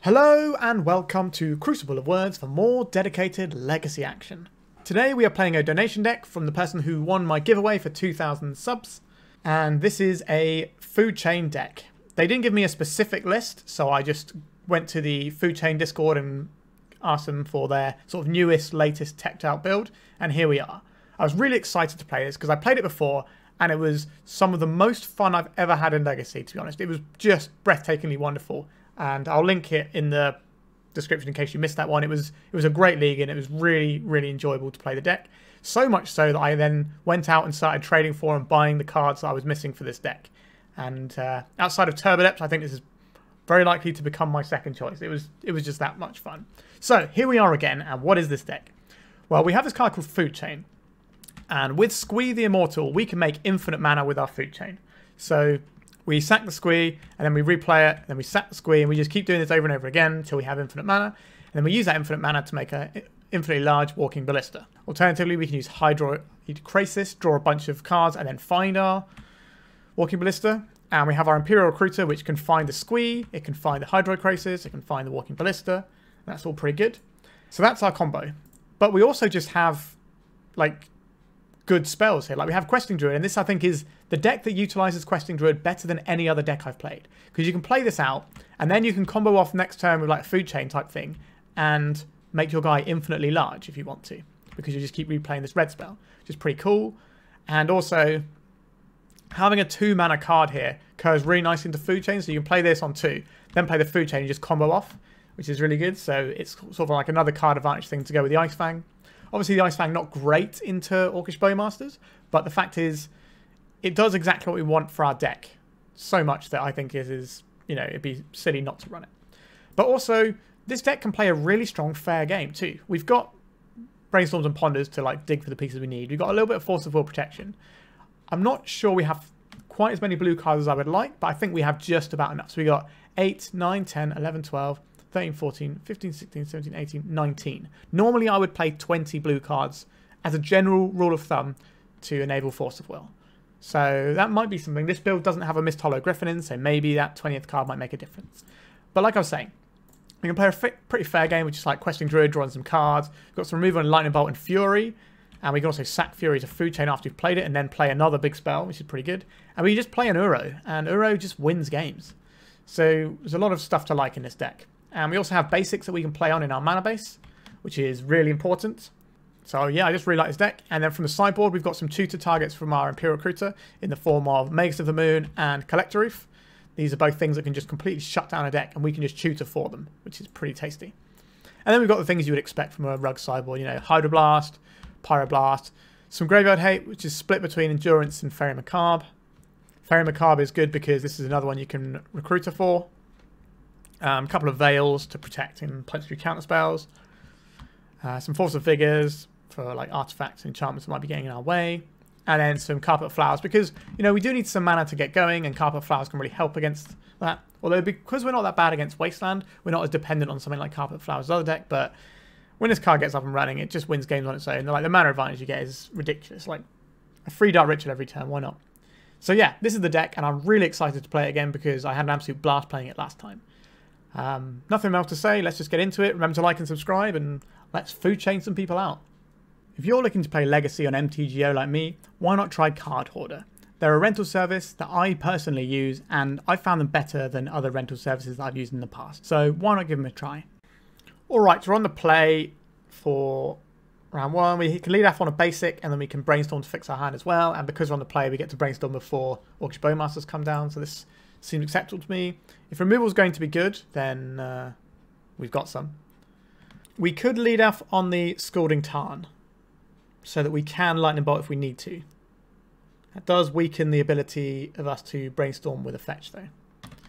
Hello and welcome to Crucible of Words for more dedicated legacy action. Today we are playing a donation deck from the person who won my giveaway for 2,000 subs, and this is a food chain deck. They didn't give me a specific list, so I just went to the food chain Discord and asked them for their sort of newest, latest teched out build, and here we are. I was really excited to play this because I played it before and it was some of the most fun I've ever had in Legacy, to be honest. It was just breathtakingly wonderful. And I'll link it in the description in case you missed that one. It was a great league and it was really, really enjoyable to play the deck. So much so that I then went out and started trading for and buying the cards that I was missing for this deck. And outside of Turbodept, I think this is very likely to become my second choice. It was just that much fun. So here we are again, and what is this deck? Well, we have this card called Food Chain. And with Squee the Immortal, we can make infinite mana with our Food Chain. So we sack the Squee, and then we replay it, and then we sack the Squee, and we just keep doing this over and over again until we have infinite mana. And then we use that infinite mana to make an infinitely large Walking Ballista. Alternatively, we can use Hydroid Krasis, draw a bunch of cards, and then find our Walking Ballista. And we have our Imperial Recruiter, which can find the Squee, it can find the Hydroid Krasis, it can find the Walking Ballista. That's all pretty good. So that's our combo. But we also just have, like, good spells here. Like, we have Questing Druid, and this I think is the deck that utilizes Questing Druid better than any other deck I've played, because you can play this out and then you can combo off next turn with like a food chain type thing and make your guy infinitely large if you want to, because you just keep replaying this red spell, which is pretty cool. And also having a 2 mana card here curves really nicely into food chain, so you can play this on 2, then play the food chain and just combo off, which is really good. So it's sort of like another card advantage thing to go with the Ice-Fang. Obviously, the Ice-Fang not great into Orcish Bowmasters, but the fact is, it does exactly what we want for our deck. So much that I think is you know, it'd be silly not to run it. But also, this deck can play a really strong fair game too. We've got Brainstorms and Ponders to like dig for the pieces we need. We've got a little bit of Force of Will protection. I'm not sure we have quite as many blue cards as I would like, but I think we have just about enough. So we got 8, 9, 10, 11, 12, 13, 14, 15, 16, 17, 18, 19. Normally I would play 20 blue cards as a general rule of thumb to enable Force of Will. So that might be something. This build doesn't have a Mist Hollow Griffin in, so maybe that 20th card might make a difference. But like I was saying, we can play a pretty fair game, which is like Questing Druid, drawing some cards. We've got some removal on Lightning Bolt and Fury. And we can also sack Fury to Food Chain after you've played it, and then play another big spell, which is pretty good. And we just play an Uro, and Uro just wins games. So there's a lot of stuff to like in this deck. And we also have basics that we can play on in our mana base, which is really important. So yeah, I just really like this deck. And then from the sideboard, we've got some tutor targets from our Imperial Recruiter in the form of Magus of the Moon and Collector Ouphe. These are both things that can just completely shut down a deck, and we can just tutor for them, which is pretty tasty. And then we've got the things you would expect from a rug sideboard, you know, Hydroblast, Pyroblast, some Graveyard Hate, which is split between Endurance and Faerie Macabre. Faerie Macabre is good because this is another one you can Recruiter for. A couple of Veils to protect and punch through counter spells. Some Force of Vigors for like artifacts and enchantments that might be getting in our way. And then some Carpet Flowers, because, you know, we do need some mana to get going, and Carpet Flowers can really help against that. Although because we're not that bad against Wasteland, we're not as dependent on something like Carpet Flowers' other deck, but when this card gets up and running, it just wins games on its own. Like, the mana advantage you get is ridiculous. Like, a 3 Dark Ritual every turn, why not? So yeah, this is the deck, and I'm really excited to play it again because I had an absolute blast playing it last time. Nothing else to say, let's just get into it. Remember to like and subscribe, and let's food chain some people out. If you're looking to play Legacy on MTGO like me, why not try Card Hoarder? They're a rental service that I personally use, and I found them better than other rental services that I've used in the past. So why not give them a try? Alright, we're on the play for round 1. We can lead off on a basic, and then we can Brainstorm to fix our hand as well. And because we're on the play, we get to Brainstorm before Orcish Bowmasters come down, so this seems acceptable to me. If removal is going to be good, then we've got some. We could lead off on the Scalding Tarn, so that we can Lightning Bolt if we need to. That does weaken the ability of us to Brainstorm with a fetch, though.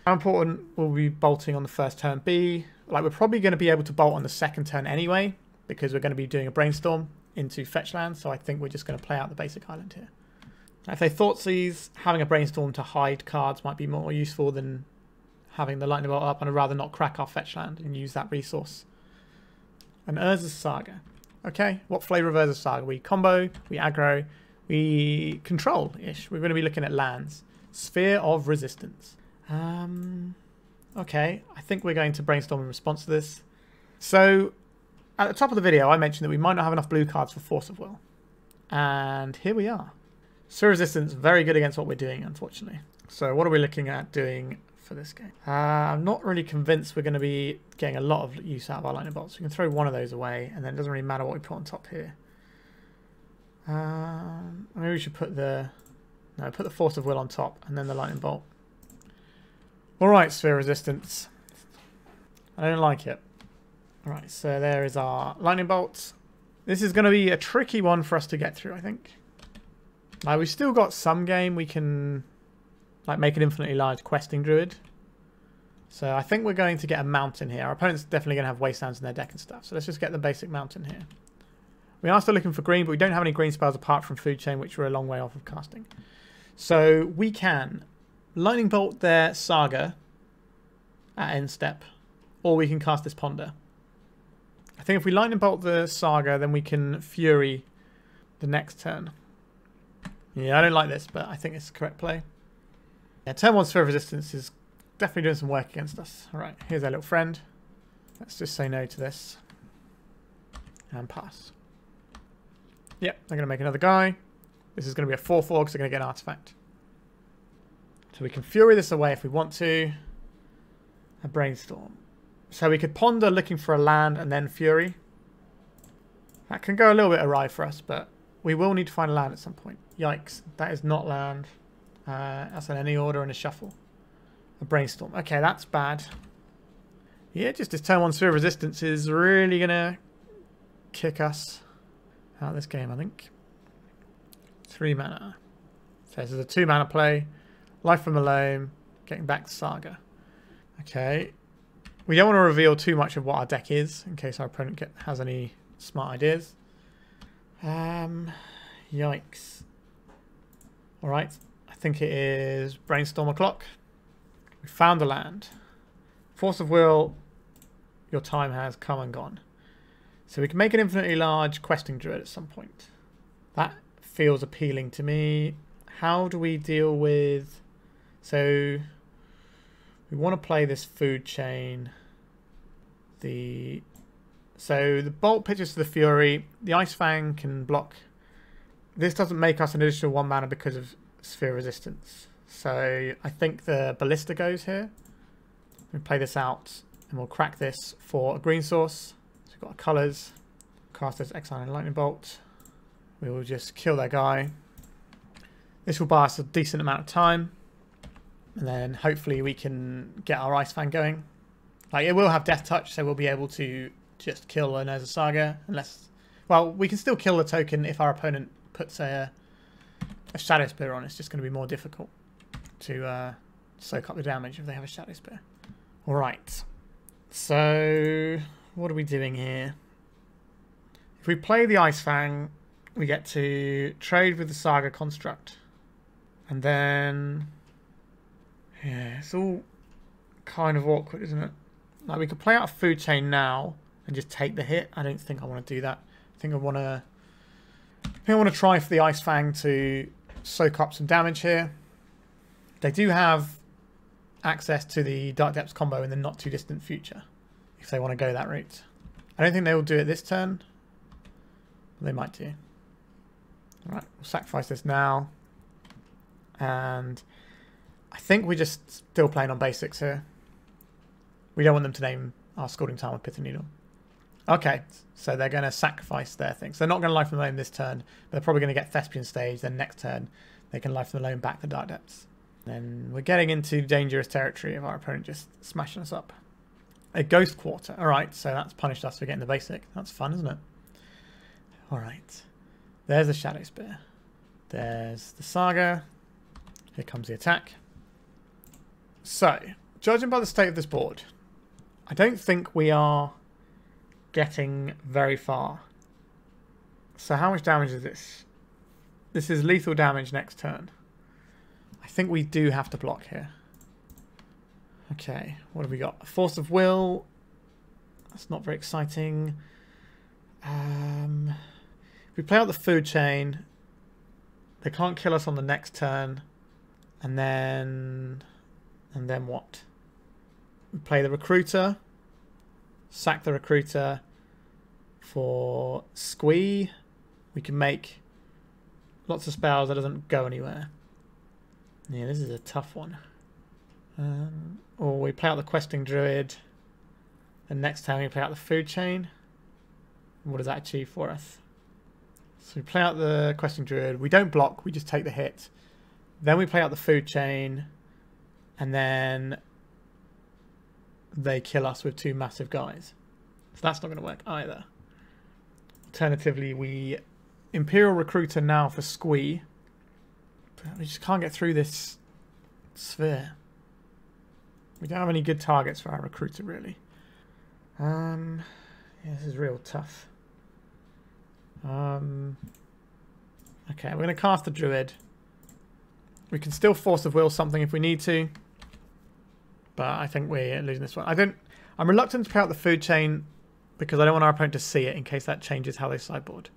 How important will we be bolting on the first turn be? Like, we're probably going to be able to bolt on the second turn anyway, because we're going to be doing a Brainstorm into fetch land, so I think we're just going to play out the basic island here. If they Thoughtseize, having a Brainstorm to hide cards might be more useful than having the Lightning Bolt up, and I'd rather not crack our fetch land and use that resource. An Urza's Saga. Okay, what flavour of Urza's Saga? We combo, we aggro, we control-ish. We're going to be looking at lands. Sphere of Resistance. Okay, I think we're going to brainstorm in response to this. So, at the top of the video, I mentioned that we might not have enough blue cards for Force of Will. And here we are. Sphere Resistance, very good against what we're doing, unfortunately. So what are we looking at doing for this game? I'm not really convinced we're going to be getting a lot of use out of our lightning bolts. We can throw one of those away, and then it doesn't really matter what we put on top here. Maybe we should put the Force of Will on top, and then the lightning bolt. Alright, Sphere Resistance. I don't like it. Alright, so there is our lightning bolts. This is going to be a tricky one for us to get through, I think. Like, we've still got some game we can like make an infinitely large Questing Druid. So I think we're going to get a mountain here. Our opponent's definitely going to have wastelands in their deck and stuff. So let's just get the basic mountain here. We are still looking for green, but we don't have any green spells apart from Food Chain, which we're a long way off of casting. So we can lightning bolt their Saga at end step, or we can cast this Ponder. I think if we lightning bolt the Saga, then we can Fury the next turn. Yeah, I don't like this, but I think it's the correct play. Yeah, turn 1 Sphere of Resistance is definitely doing some work against us. Alright, here's our little friend. Let's just say no to this. And pass. Yep, they're going to make another guy. This is going to be a 4-4 because they're going to get an artifact. So we can Fury this away if we want to. A Brainstorm. So we could Ponder looking for a land and then Fury. That can go a little bit awry for us, but we will need to find a land at some point. Yikes, that is not land. That's in any order and a shuffle. A Brainstorm. Okay, that's bad. Yeah, just this turn 1 Sphere of Resistance is really going to kick us out of this game, I think. 3 mana. So this is a 2 mana play. Life from the Loam. Getting back to Saga. Okay. We don't want to reveal too much of what our deck is in case our opponent has any smart ideas. Yikes. Alright. I think it is Brainstorm o'clock. We found the land. Force of Will, your time has come and gone. So we can make an infinitely large Questing Druid at some point. That feels appealing to me. How do we deal with... So we want to play this Food Chain. So the Bolt pitches to the Fury. The Ice-Fang can block. This doesn't make us an additional 1 mana because of Sphere Resistance. So I think the Ballista goes here. We play this out and we'll crack this for a green source. So we've got our colours. Cast this Exile and Lightning Bolt. We will just kill that guy. This will buy us a decent amount of time. And then hopefully we can get our Ice-Fang going. Like, it will have Death Touch, so we'll be able to just kill an Urza Saga. Unless... Well, we can still kill the token if our opponent puts a Shadow Spear on. It's just going to be more difficult to soak up the damage if they have a Shadow Spear. Alright. So, what are we doing here? If we play the Ice-Fang, we get to trade with the Saga construct. And then... Yeah, it's all kind of awkward, isn't it? Like, we could play out a Food Chain now and just take the hit. I don't think I want to do that. I think I want to try for the Ice-Fang to soak up some damage here. They do have access to the Dark Depths combo in the not too distant future, if they want to go that route. I don't think they will do it this turn. They might do. Alright, we'll sacrifice this now. And I think we're just still playing on basics here. We don't want them to name our Scalding Tarn with Pith and Needle. Okay, so they're going to sacrifice their things. They're not going to Life from the Loam this turn, but they're probably going to get Thespian Stage. Then next turn, they can Life from the Loam back the Dark Depths. Then we're getting into dangerous territory of our opponent just smashing us up. A Ghost Quarter. Alright, so that's punished us for getting the basic. That's fun, isn't it? Alright. There's the Shadow Spear. There's the Saga. Here comes the attack. So, judging by the state of this board, I don't think we are getting very far. So how much damage is this? This is lethal damage next turn. I think we do have to block here. Okay, what have we got? A Force of Will. That's not very exciting. If we play out the Food Chain, they can't kill us on the next turn. And then what? We play the Recruiter. Sack the Recruiter for Squee. We can make lots of spells that doesn't go anywhere. Yeah, this is a tough one. Or we play out the Questing Druid. And next time we play out the Food Chain. What does that achieve for us? So we play out the Questing Druid. We don't block, we just take the hit. Then we play out the Food Chain. And then they kill us with 2 massive guys. So that's not going to work either. Alternatively, we Imperial Recruiter now for Squee. But we just can't get through this sphere. We don't have any good targets for our Recruiter, really. Yeah, this is real tough. Okay, we're going to cast the Druid. We can still Force of Will something if we need to. But I think we're losing this one. I'm reluctant to play out the Food Chain because I don't want our opponent to see it in case that changes how they sideboard.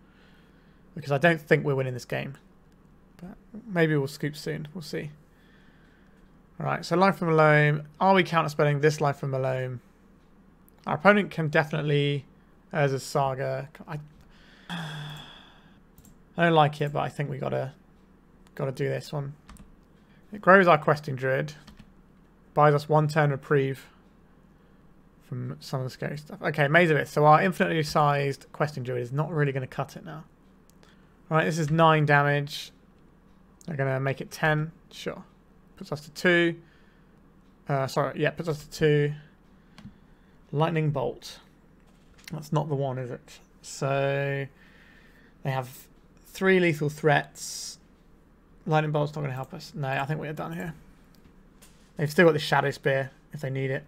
Because I don't think we're winning this game. But maybe we'll scoop soon. We'll see. Alright, so Life from Malome. Are we counterspelling this Life from Malome? Our opponent can definitely... There's a Saga. I don't like it, but I think we gotta do this one. It grows our Questing Druid. Buys us 1 turn reprieve from some of the scary stuff. Okay, Maze of It. So our infinitely sized Questing Druid is not really going to cut it now. Alright, this is 9 damage. They're going to make it 10. Sure. Puts us to 2. Sorry, yeah, puts us to 2. Lightning Bolt. That's not the one, is it? So they have 3 lethal threats. Lightning Bolt's not going to help us. No, I think we're done here. They've still got the Shadow Spear if they need it.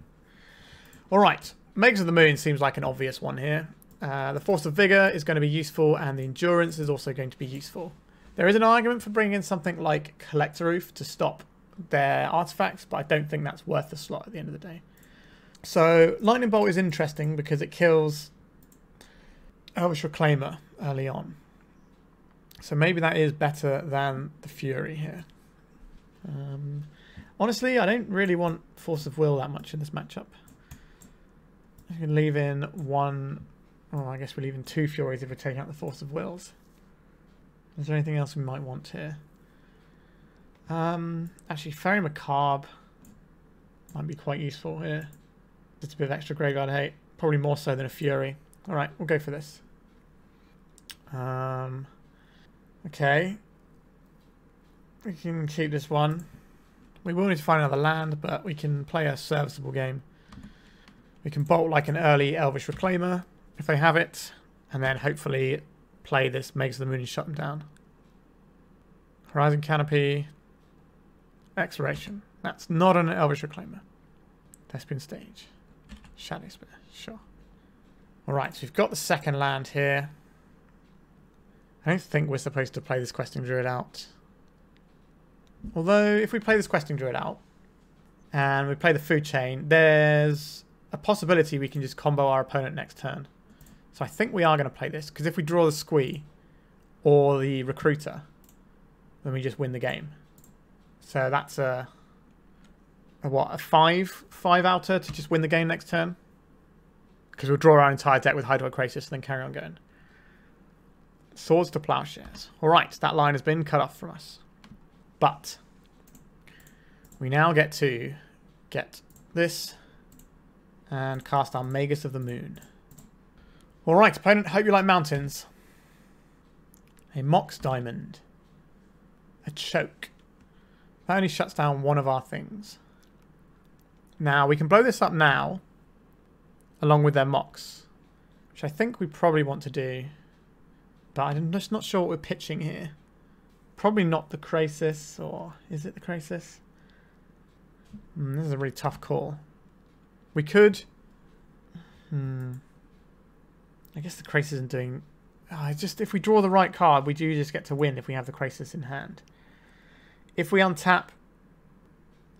Alright, Magus of the Moon seems like an obvious one here. The Force of Vigor is going to be useful and the Endurance is also going to be useful. There is an argument for bringing in something like Collector Ouphe to stop their artifacts, but I don't think that's worth the slot at the end of the day. So Lightning Bolt is interesting because it kills Elvish Reclaimer early on. So maybe that is better than the Fury here. Honestly, I don't really want Force of Will that much in this matchup. I can leave in 1... Oh, I guess we're leaving 2 Furies if we're taking out the Force of Wills. Is there anything else we might want here? Actually, Faerie Macabre might be quite useful here. Just a bit of extra graveyard hate. Probably more so than a Fury. Alright, we'll go for this. Okay. We can keep this one. We will need to find another land, but we can play a serviceable game. We can bolt like an early Elvish Reclaimer, if they have it, and then hopefully play this Magus of the Moon and shut them down. Horizon Canopy. Expiration. That's not an Elvish Reclaimer. Thespian Stage. Shadow Spear. Sure. Alright, so we've got the second land here. I don't think we're supposed to play this Questing Druid out. Although, if we play this Questing Druid out, and we play the Food Chain, there's a possibility we can just combo our opponent next turn. So I think we are going to play this, because if we draw the Squee, or the Recruiter, then we just win the game. So that's a 5 outer to just win the game next turn? Because we'll draw our entire deck with Hydroid Krasis and then carry on going. Swords to Plowshares. Alright, that line has been cut off from us. But we now get to get this and cast our Magus of the Moon. Alright, opponent, hope you like mountains. A Mox Diamond. A Choke. That only shuts down one of our things. Now, we can blow this up now, along with their Mox, which I think we probably want to do. But I'm just not sure what we're pitching here. Probably not the Krasis, or is it the Krasis? This is a really tough call. We could... I guess the Krasis isn't doing... just if we draw the right card, we do just get to win if we have the Krasis in hand. If we untap,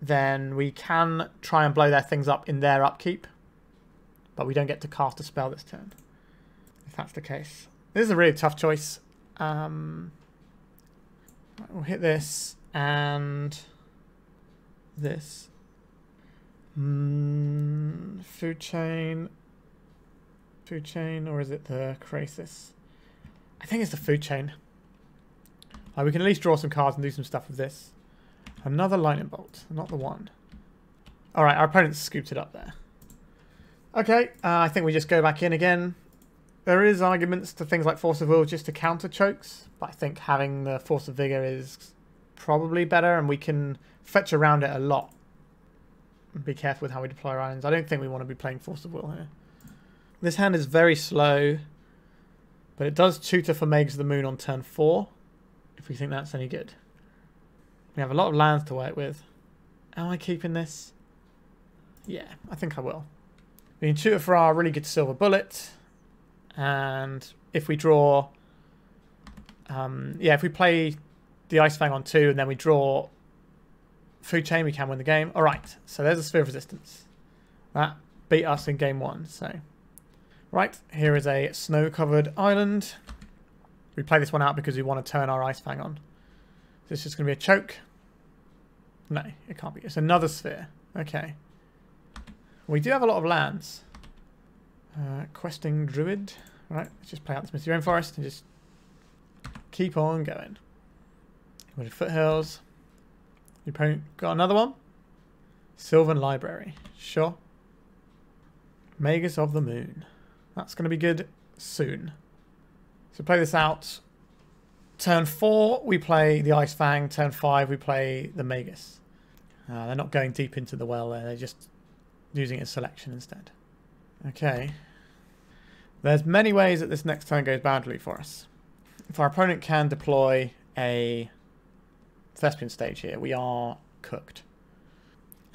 then we can try and blow their things up in their upkeep. But we don't get to cast a spell this turn. If that's the case. This is a really tough choice. We'll hit this and this. Food chain. Food chain, or is it the Krasis? I think it's the food chain. We can at least draw some cards and do some stuff with this. Another lightning bolt, not the one. Alright, our opponent scooped it up there. Okay, I think we just go back in again. There is arguments to things like Force of Will just to counter chokes, but I think having the Force of Vigor is probably better, and we can fetch around it a lot. Be careful with how we deploy our islands. I don't think we want to be playing Force of Will here. This hand is very slow, but it does tutor for Magus of the Moon on turn 4, if we think that's any good. We have a lot of lands to work with. Am I keeping this? Yeah, I think I will. We can tutor for our really good silver bullet, and if we draw... yeah, if we play the Ice-Fang on 2 and then we draw Food Chain, we can win the game. Alright, so there's a Sphere of Resistance. That beat us in game 1, so... Right, here is a snow-covered island. We play this one out because we want to turn our Ice-Fang on. So this is going to be a choke. No, it can't be. It's another sphere. Okay. We do have a lot of lands. Questing Druid. Right, let's just play out this Misty Rainforest and just keep on going. Wooded Foothills. Your opponent got another one. Sylvan Library. Sure. Magus of the Moon. That's going to be good soon. So play this out. Turn 4, we play the Ice-Fang. Turn 5, we play the Magus. They're not going deep into the well there. They're just using it as selection instead. Okay. There's many ways that this next turn goes badly for us. If our opponent can deploy a Thespian stage here, we are cooked.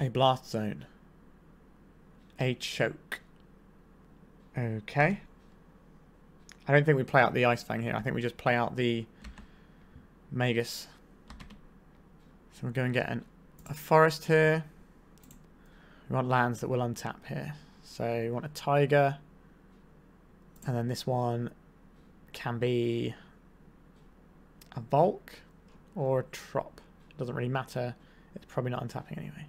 A blast zone. A choke. Okay. I don't think we play out the Ice-Fang here. I think we just play out the Magus. So we'll go and get a forest here. We want lands that will untap here. So we want a Taiga. And then this one can be a Volk or a Trop. Doesn't really matter. It's probably not untapping anyway.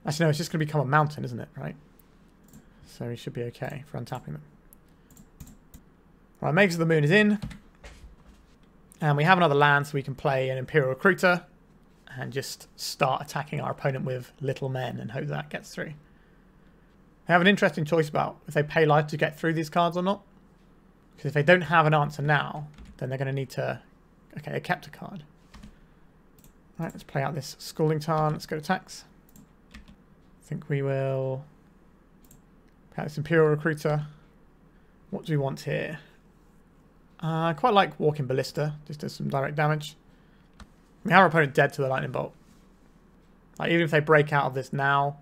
Actually, no, it's just going to become a mountain, isn't it? Right? So we should be okay for untapping them. Right, Magus of the Moon is in. And we have another land, so we can play an Imperial Recruiter and just start attacking our opponent with little men and hope that gets through. They have an interesting choice about if they pay life to get through these cards or not. Because if they don't have an answer now, then they're going to need to... Okay, they kept a card. Right, let's play out this Scalding Tarn. Let's go to attacks. I think we will... play out this Imperial Recruiter. What do we want here? I quite like Walking Ballista. Just does some direct damage. We have our opponent dead to the Lightning Bolt. Like, even if they break out of this now,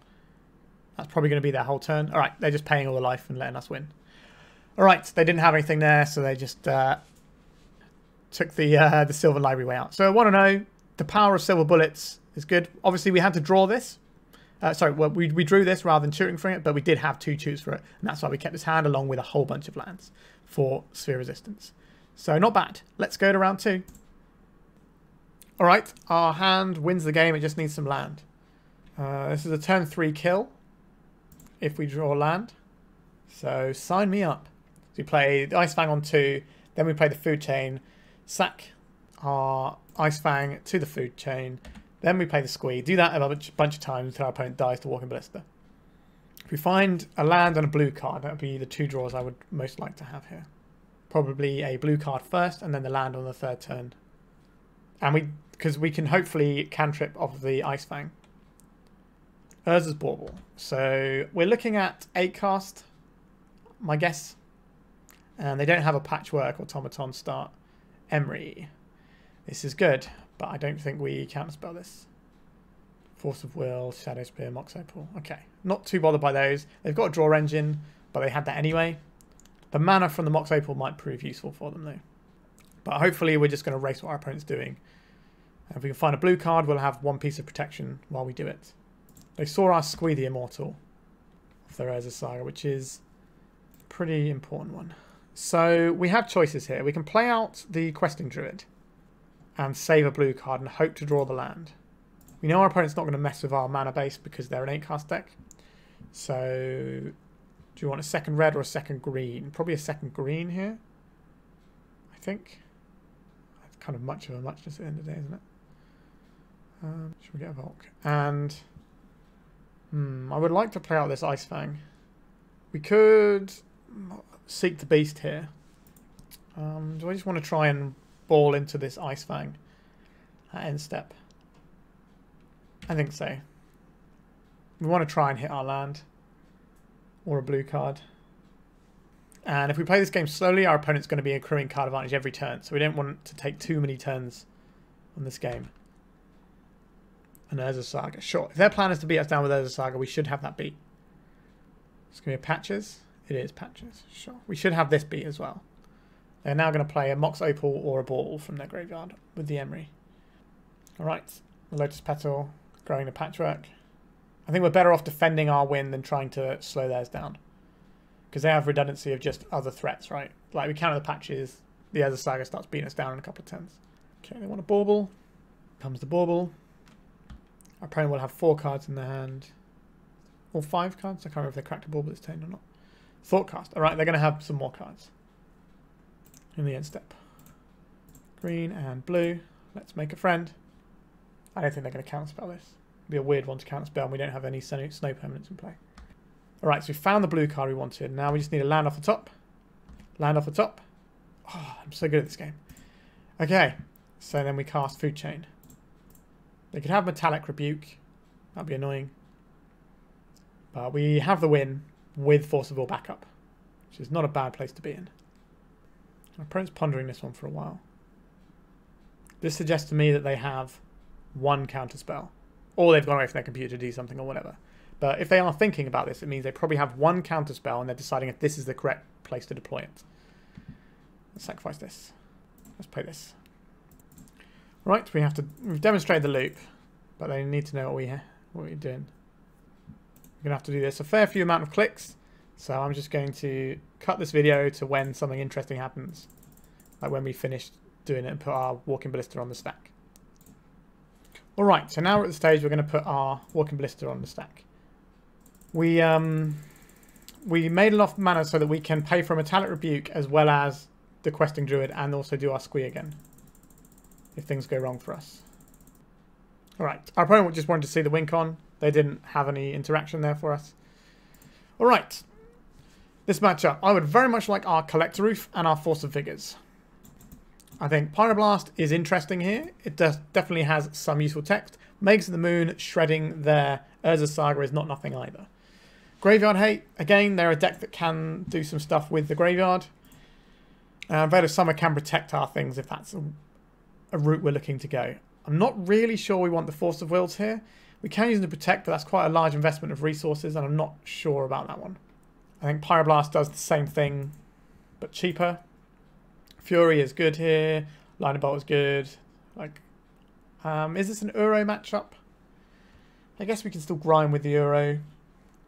that's probably going to be their whole turn. Alright, they're just paying all the life and letting us win. Alright, they didn't have anything there, so they just took the Silver Library way out. So I want to know, the power of Silver Bullets is good. Obviously, we had to draw this. Sorry, well, we drew this rather than shooting from it, but we did have 2 choose for it. And that's why we kept this hand along with a whole bunch of lands for Sphere Resistance. So not bad. Let's go to round 2. Alright, our hand wins the game. It just needs some land. This is a turn 3 kill if we draw land. So sign me up. So we play the Ice-Fang on 2, then we play the Food Chain, sack our Ice-Fang to the Food Chain, then we play the Squee. Do that a bunch of times until our opponent dies to Walking Ballista. If we find a land and a blue card, that would be the 2 draws I would most like to have here. Probably a blue card first and then the land on the 3rd turn. And because we can hopefully cantrip off of the Ice-Fang. Urza's Bauble. So we're looking at 8 cast, my guess. And they don't have a Patchwork Automaton start. Emery. This is good, but I don't think we counterspell this. Force of Will, Shadow Spear, Mox Opal. Okay, not too bothered by those. They've got a draw engine, but they had that anyway. The mana from the Mox Opal might prove useful for them though. But hopefully we're just going to race what our opponent's doing. And if we can find a blue card, we'll have 1 piece of protection while we do it. They saw us Squee the Immortal off their Urza Saga, which is a pretty important one. So we have choices here. We can play out the Questing Druid and save a blue card and hope to draw the land. We know our opponent's not going to mess with our mana base because they're an 8 cast deck. So, do you want a second red or a second green? Probably a second green here, I think. That's kind of much of a muchness at the end of the day, isn't it? Should we get a Volk? And I would like to play out this Ice-Fang. We could seek the beast here. Do I just want to try and ball into this Ice-Fang at end step? I think so. We want to try and hit our land or a blue card. And if we play this game slowly, our opponent's going to be accruing card advantage every turn. So we don't want to take too many turns on this game. And Urza Saga. Sure, if their plan is to beat us down with Urza Saga, we should have that beat. It's going to be Patches. It is Patches. Sure. We should have this beat as well. They're now going to play a Mox Opal or a Ball from their graveyard with the Emery. Alright, the Lotus Petal, growing the Patchwork. I think we're better off defending our win than trying to slow theirs down. Because they have redundancy of just other threats, right? Like we counter the Patches, the Urza Saga starts beating us down in a couple of turns. Okay, they want a Bauble. Comes the Bauble. Our opponent will have 4 cards in their hand. Or 5 cards. I can't remember if they cracked a Bauble this turn or not. Thoughtcast. Alright, they're going to have some more cards in the end step. Green and blue. Let's make a friend. I don't think they're going to counterspell this. It'd be a weird one to counterspell, and we don't have any snow permanents in play. Alright, so we found the blue card we wanted. Now we just need a land off the top. Land off the top. Oh, I'm so good at this game. Okay, so then we cast Food Chain. They could have Metallic Rebuke. That'd be annoying. But we have the win with Force of Vigor backup, which is not a bad place to be in. My opponent's pondering this one for a while. This suggests to me that they have 1 counterspell. Or they've gone away from their computer to do something or whatever. But if they are thinking about this, it means they probably have 1 counterspell and they're deciding if this is the correct place to deploy it. Let's sacrifice this. Let's play this. Right, we've demonstrated the loop, but they need to know what we're doing. We're going to have to do this a fair few amount of clicks, so I'm just going to cut this video to when something interesting happens, like when we finish doing it and put our Walking Ballista on the stack. Alright, so now we're at the stage we're going to put our Walking Ballista on the stack. We made enough mana so that we can pay for a Metallic Rebuke as well as the Questing Druid and also do our Squee again, if things go wrong for us. Alright, our opponent just wanted to see the win con. They didn't have any interaction there for us. Alright, this matchup. I would very much like our Collector Ouphe and our Force of Vigors. I think Pyroblast is interesting here. It definitely has some useful text. Magus of the Moon shredding their Urza Saga is not nothing either. Graveyard Hate, again, they're a deck that can do some stuff with the graveyard. Veil of Summer can protect our things if that's a route we're looking to go. I'm not really sure we want the Force of Wills here. We can use them to protect, but that's quite a large investment of resources, and I'm not sure about that one. I think Pyroblast does the same thing, but cheaper. Fury is good here. Lightning Bolt is good. Like, is this an Uro matchup? I guess we can still grind with the Uro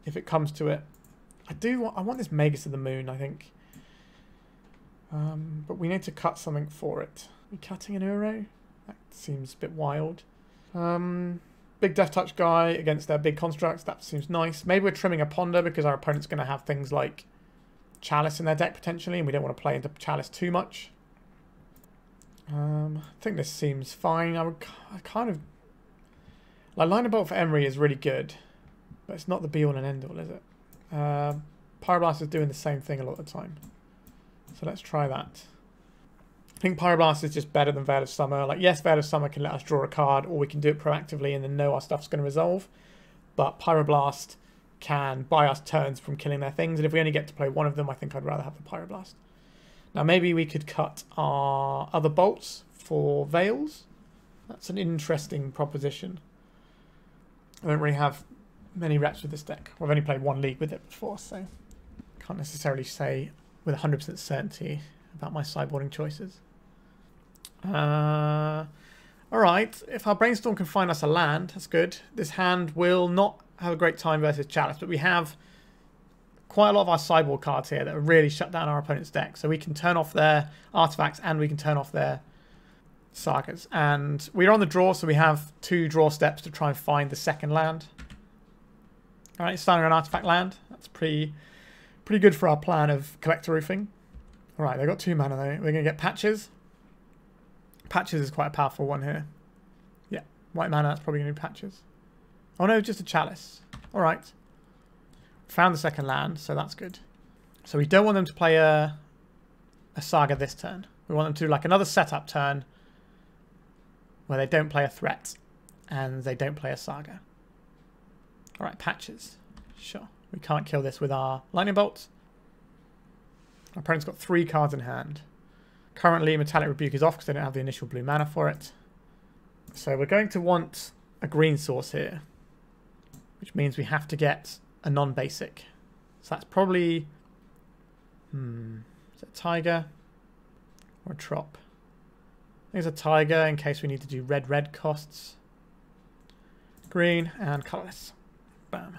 if it comes to it. I want this Magus of the Moon, I think. But we need to cut something for it. Are we cutting an Uro? That seems a bit wild. Big Death Touch guy against their big constructs. That seems nice. Maybe we're trimming a Ponder because our opponent's going to have things like Chalice in their deck potentially, and we don't want to play into Chalice too much. I think this seems fine. I kind of like Lightning Bolt for Emery is really good, but it's not the be all and end all, is it? Pyroblast is doing the same thing a lot of the time, so let's try that. I think Pyroblast is just better than Veil of Summer. Like, yes, Veil of Summer can let us draw a card, or we can do it proactively and then know our stuff's going to resolve. But Pyroblast can buy us turns from killing their things, and if we only get to play one of them, I think I'd rather have the Pyroblast. Now, maybe we could cut our other bolts for Veils. That's an interesting proposition. I don't really have many reps with this deck. I've only played 1 league with it before, so can't necessarily say with 100% certainty about my sideboarding choices. Alright, if our Brainstorm can find us a land, that's good. This hand will not have a great time versus Chalice, but we have quite a lot of our sideboard cards here that really shut down our opponent's deck. So we can turn off their artifacts and we can turn off their sagas. And we're on the draw, so we have 2 draw steps to try and find the second land. Alright, starting on artifact land. That's pretty good for our plan of Collector Ouphe. Alright, they've got 2 mana though. We're going to get Patches. Patches is quite a powerful one here. Yeah, white mana, that's probably going to be Patches. Oh no, just a Chalice. Alright. Found the second land, so that's good. So we don't want them to play a Saga this turn. We want them to do like another setup turn where they don't play a threat and they don't play a Saga. Alright, Patches. Sure. We can't kill this with our Lightning Bolt. Our opponent's got 3 cards in hand. Currently, Metallic Rebuke is off because they don't have the initial blue mana for it. So we're going to want a green source here, which means we have to get a non-basic. So that's probably... is it a Taiga or a Trop? I think it's a Taiga in case we need to do red costs. Green and colourless. Bam.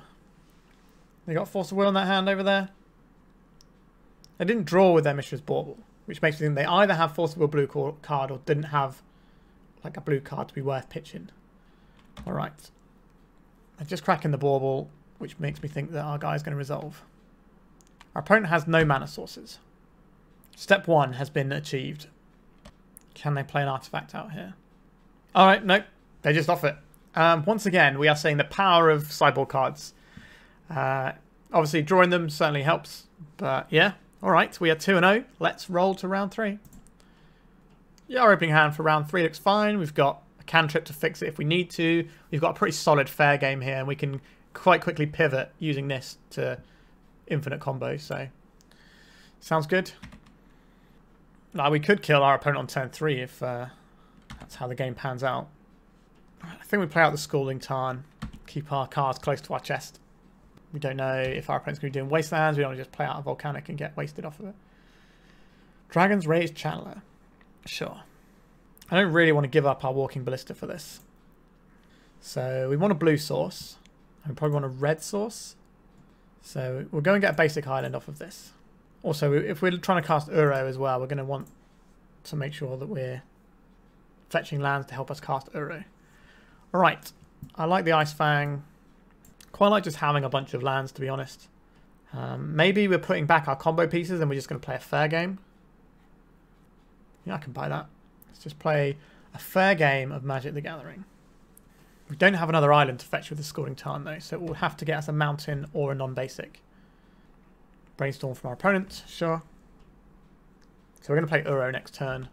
They got Force of Will in that hand over there. They didn't draw with their Mishra's Bauble, which makes me think they either have Force of Will blue card or didn't have like a blue card to be worth pitching. Alright. They're just cracking the Bauble, which makes me think that our guy's going to resolve. Our opponent has no mana sources. Step 1 has been achieved. Can they play an artifact out here? Alright, nope. They just off it. Once again, we are seeing the power of sideboard cards. Obviously, drawing them certainly helps. But yeah, alright, we are 2-0. Let's roll to round 3. Yeah, our opening hand for round 3 looks fine. We've got a cantrip to fix it if we need to. We've got a pretty solid fair game here, and we can quite quickly pivot using this to infinite combos. So, sounds good. Now, we could kill our opponent on turn 3 if that's how the game pans out. I think we play out the Scalding Tarn, keep our cards close to our chest. We don't know if our opponent's going to be doing wastelands. We don't want to just play out a Volcanic and get wasted off of it. Dragon's Rage Channeler. Sure. I don't really want to give up our Walking Ballista for this. So we want a blue source. And we probably want a red source. So we'll go and get a basic island off of this. Also, if we're trying to cast Uro as well, we're going to want to make sure that we're fetching lands to help us cast Uro. Alright, I like the Ice-Fang. Quite like just having a bunch of lands, to be honest. Maybe we're putting back our combo pieces and we're just going to play a fair game. Yeah, I can buy that. Let's just play a fair game of Magic the Gathering. We don't have another island to fetch with the Scalding Tarn though, so it will have to get us a mountain or a non-basic. Brainstorm from our opponent, sure. So we're going to play Uro next turn,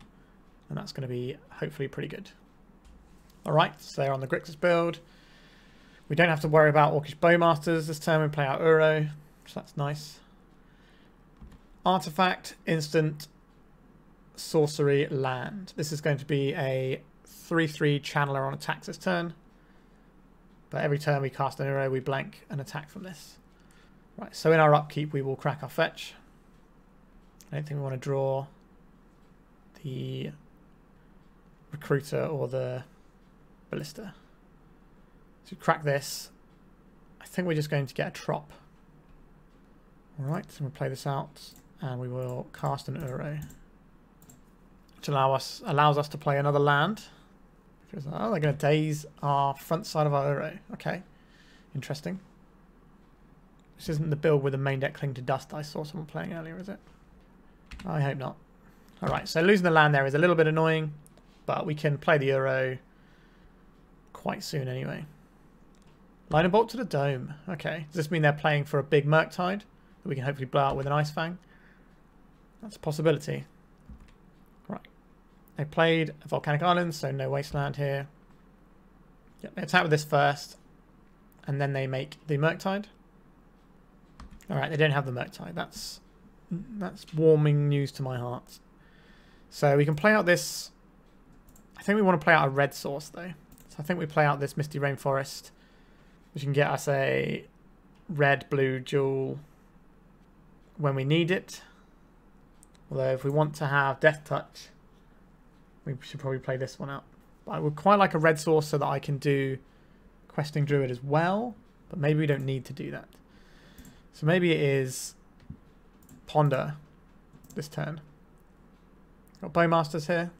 and that's going to be hopefully pretty good. Alright, so they're on the Grixis build. We don't have to worry about Orcish Bowmasters this turn. We play out Uro, so that's nice. Artifact, instant, sorcery, land. This is going to be a 3/3 channeler on attacks this turn. But every turn we cast an Uro, we blank an attack from this. Right, so in our upkeep we will crack our fetch. I don't think we want to draw the Recruiter or the Ballista. So crack this. I think we're just going to get a Trop. Alright, so we'll play this out and we will cast an Uro. Which allows us to play another land. Oh, they're going to daze our front side of our Uro. Okay, interesting. This isn't the build with the main deck Cling to Dust I saw someone playing earlier, is it? I hope not. Alright, so losing the land there is a little bit annoying, but we can play the Uro quite soon anyway. Lightning Bolt to the Dome. Okay, does this mean they're playing for a big Murktide that we can hopefully blow out with an Ice-Fang? That's a possibility. Right. They played a Volcanic Island, so no wasteland here. Yep, they attack with this first, and then they make the Murktide. Alright, they don't have the Murktide. That's warming news to my heart. So we can play out this... I think we want to play out a red source, though. So I think we play out this Misty Rainforest, which can get us a red-blue dual when we need it. Although if we want to have Death Touch, we should probably play this one out. But I would quite like a red source so that I can do Questing Druid as well. But maybe we don't need to do that. So maybe it is Ponder this turn. Got Bowmasters here.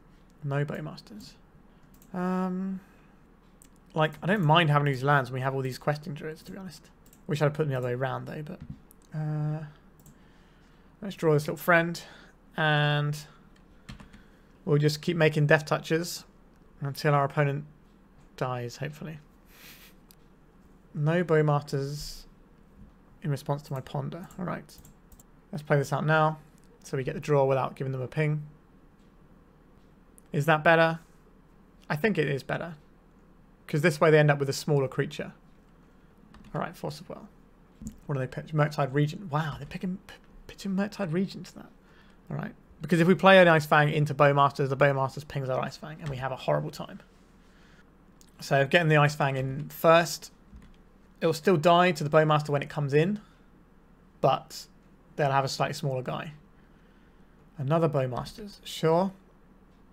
No Bowmasters. Like, I don't mind having these lands when we have all these Questing Druids, to be honest. Wish I'd put them the other way around though, but let's draw this little friend, and we'll just keep making death touches until our opponent dies, hopefully. No Bowmasters in response to my ponder. Alright. Let's play this out now, so we get the draw without giving them a ping. Is that better? I think it is better, because this way they end up with a smaller creature. Alright, Force of Will. What do they pitch? Murktide Regent. Wow, they're pitching Murktide Regent to that. Alright. Because if we play an Ice-Fang into Bowmasters, the Bowmasters pings our Ice-Fang, and we have a horrible time. So getting the Ice-Fang in first, it'll still die to the Bowmaster when it comes in, but they'll have a slightly smaller guy. Another Bowmasters. Sure.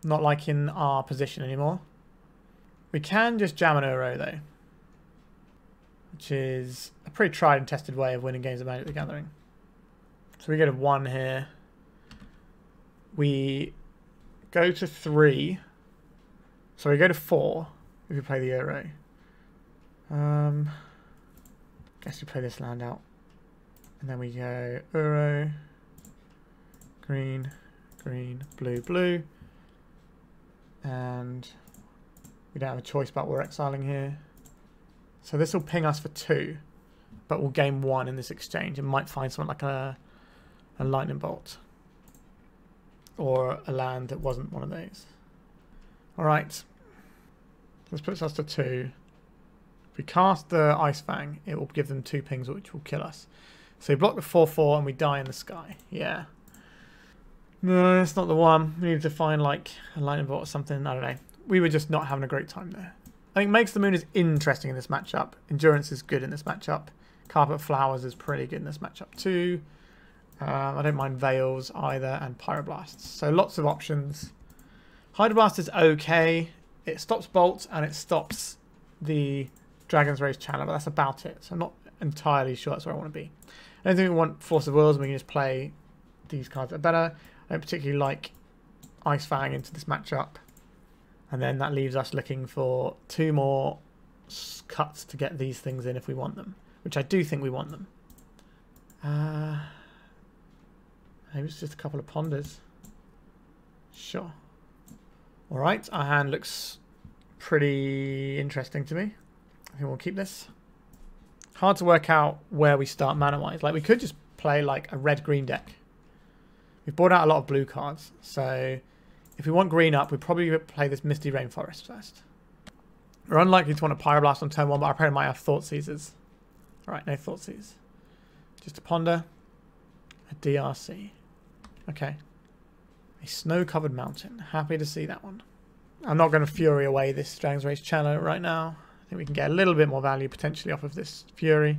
Not like in our position anymore. We can just jam an Uro though, which is a pretty tried and tested way of winning games of Magic the Gathering. So we go to 1 here. We go to 3. So we go to 4 if we play the Uro. Guess we play this land out. And then we go Uro, green, green, blue, blue. And we don't have a choice about what we're exiling here. So this will ping us for 2, but we'll gain 1 in this exchange. It might find something like a lightning bolt, or a land that wasn't one of those. Alright, this puts us to 2. If we cast the Ice-Fang, it will give them 2 pings, which will kill us. So we block the 4/4 and we die in the sky. Yeah. No, that's not the one. We need to find like a lightning bolt or something. I don't know. We were just not having a great time there. I think Makes the Moon is interesting in this matchup. Endurance is good in this matchup. Carpet Flowers is pretty good in this matchup too. I don't mind Veils either, and Pyroblasts. So lots of options. Hydroblast is okay. It stops bolts and it stops the Dragon's Rage Channel, but that's about it. So I'm not entirely sure that's where I want to be. I don't think we want Force of Wills, and we can just play these cards that are better. I don't particularly like Ice-Fang into this matchup. And then that leaves us looking for 2 more cuts to get these things in if we want them. Which I do think we want them. Maybe it's just a couple of ponders. Sure. Alright, our hand looks pretty interesting to me. I think we'll keep this. Hard to work out where we start mana-wise. Like, we could just play like a red-green deck. We've brought out a lot of blue cards, so if we want green up, we'd probably play this Misty Rainforest first. We're unlikely to want a Pyroblast on turn 1, but our opponent might have Thoughtseizers. Alright, no Thoughtseizers. Just a Ponder. A DRC. Okay. A snow-covered mountain. Happy to see that one. I'm not going to Fury away this Dragon's Rage Channel right now. I think we can get a little bit more value potentially off of this Fury.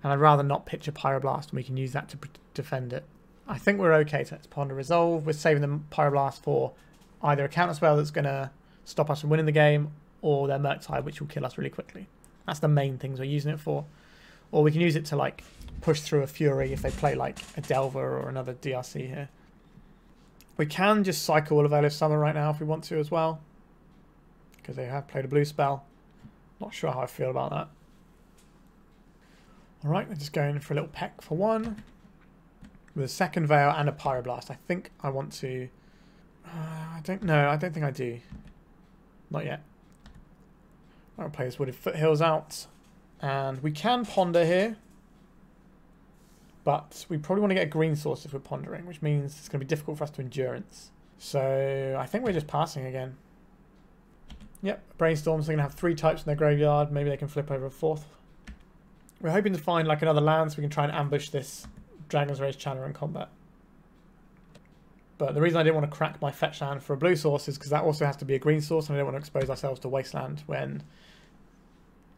And I'd rather not pitch a Pyroblast, and we can use that to defend it. I think we're okay to Ponder Resolve. We're saving the Pyroblast for either a counterspell that's going to stop us from winning the game, or their Murktide, which will kill us really quickly. That's the main things we're using it for. Or we can use it to like push through a Fury if they play like a Delver or another DRC here. We can just cycle all of Veil of Summer right now if we want to as well, because they have played a blue spell. Not sure how I feel about that. Alright, we're just going for a little peck for 1. With a second Veil and a Pyroblast. I think I want to... I don't know. I don't think I do. Not yet. I'll play this Wooded Foothills out. And we can ponder here. But we probably want to get a green source if we're pondering, which means it's going to be difficult for us to endurance. So I think we're just passing again. Yep, Brainstorm, so they're going to have 3 types in their graveyard. Maybe they can flip over a 4th. We're hoping to find like another land so we can try and ambush this Dragon's Rage Channel in combat. But the reason I didn't want to crack my fetch land for a blue source is because that also has to be a green source, and I don't want to expose ourselves to wasteland when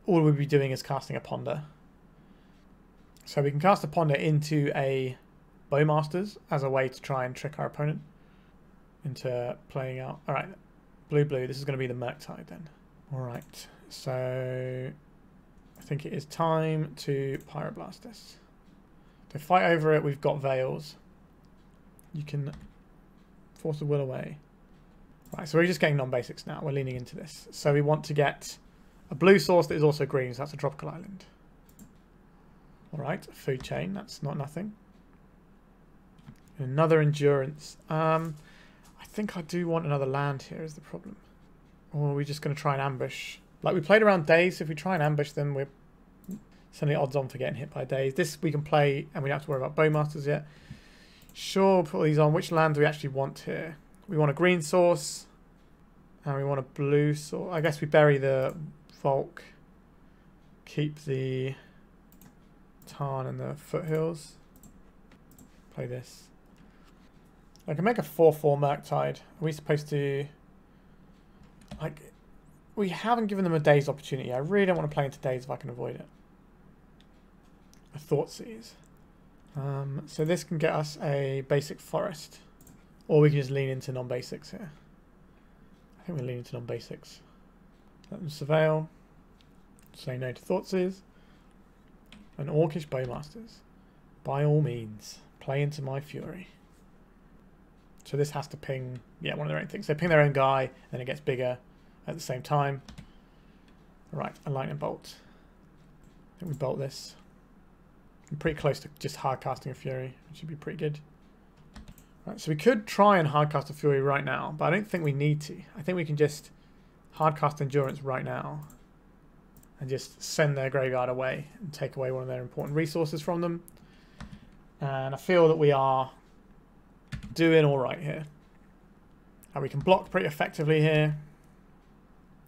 all we'll be doing is casting a ponder. So we can cast a ponder into a Bowmasters as a way to try and trick our opponent into playing out. Alright, blue, this is going to be the Murktide then. Alright, so I think it is time to Pyroblast this. To fight over it, we've got Veils. You can Force of Will away. Right, so we're just getting non-basics now. We're leaning into this. So we want to get a blue source that is also green, so that's a tropical island. Alright, food chain, that's not nothing. Another endurance. I think I do want another land here is the problem. Or are we just going to try and ambush? Like we played around days, so if we try and ambush them, we're suddenly odds on for getting hit by days. This we can play and we don't have to worry about Bowmasters yet. Sure, put these on. Which land do we actually want here? We want a green source. And we want a blue source. I guess we bury the Volk. Keep the Tarn and the Foothills. Play this. I can make a 4/4 Murktide. Are we supposed to... Like, we haven't given them a day's opportunity. I really don't want to play into days if I can avoid it. A Thoughtseize. So this can get us a basic forest. Or we can just lean into non-basics here. I think we'll lean into non-basics. Let them surveil. Say no to Thoughtseize. And Orcish Bowmasters. By all means, play into my fury. So this has to ping, yeah, one of their own things. They ping their own guy, then it gets bigger at the same time. Right, a lightning bolt. I think we bolt this. I'm pretty close to just hard casting a fury, which should be pretty good. Right, so we could try and hard cast a fury right now, but I don't think we need to. I think we can just hard cast endurance right now and just send their graveyard away and take away one of their important resources from them. And I feel that we are doing all right here. And we can block pretty effectively here.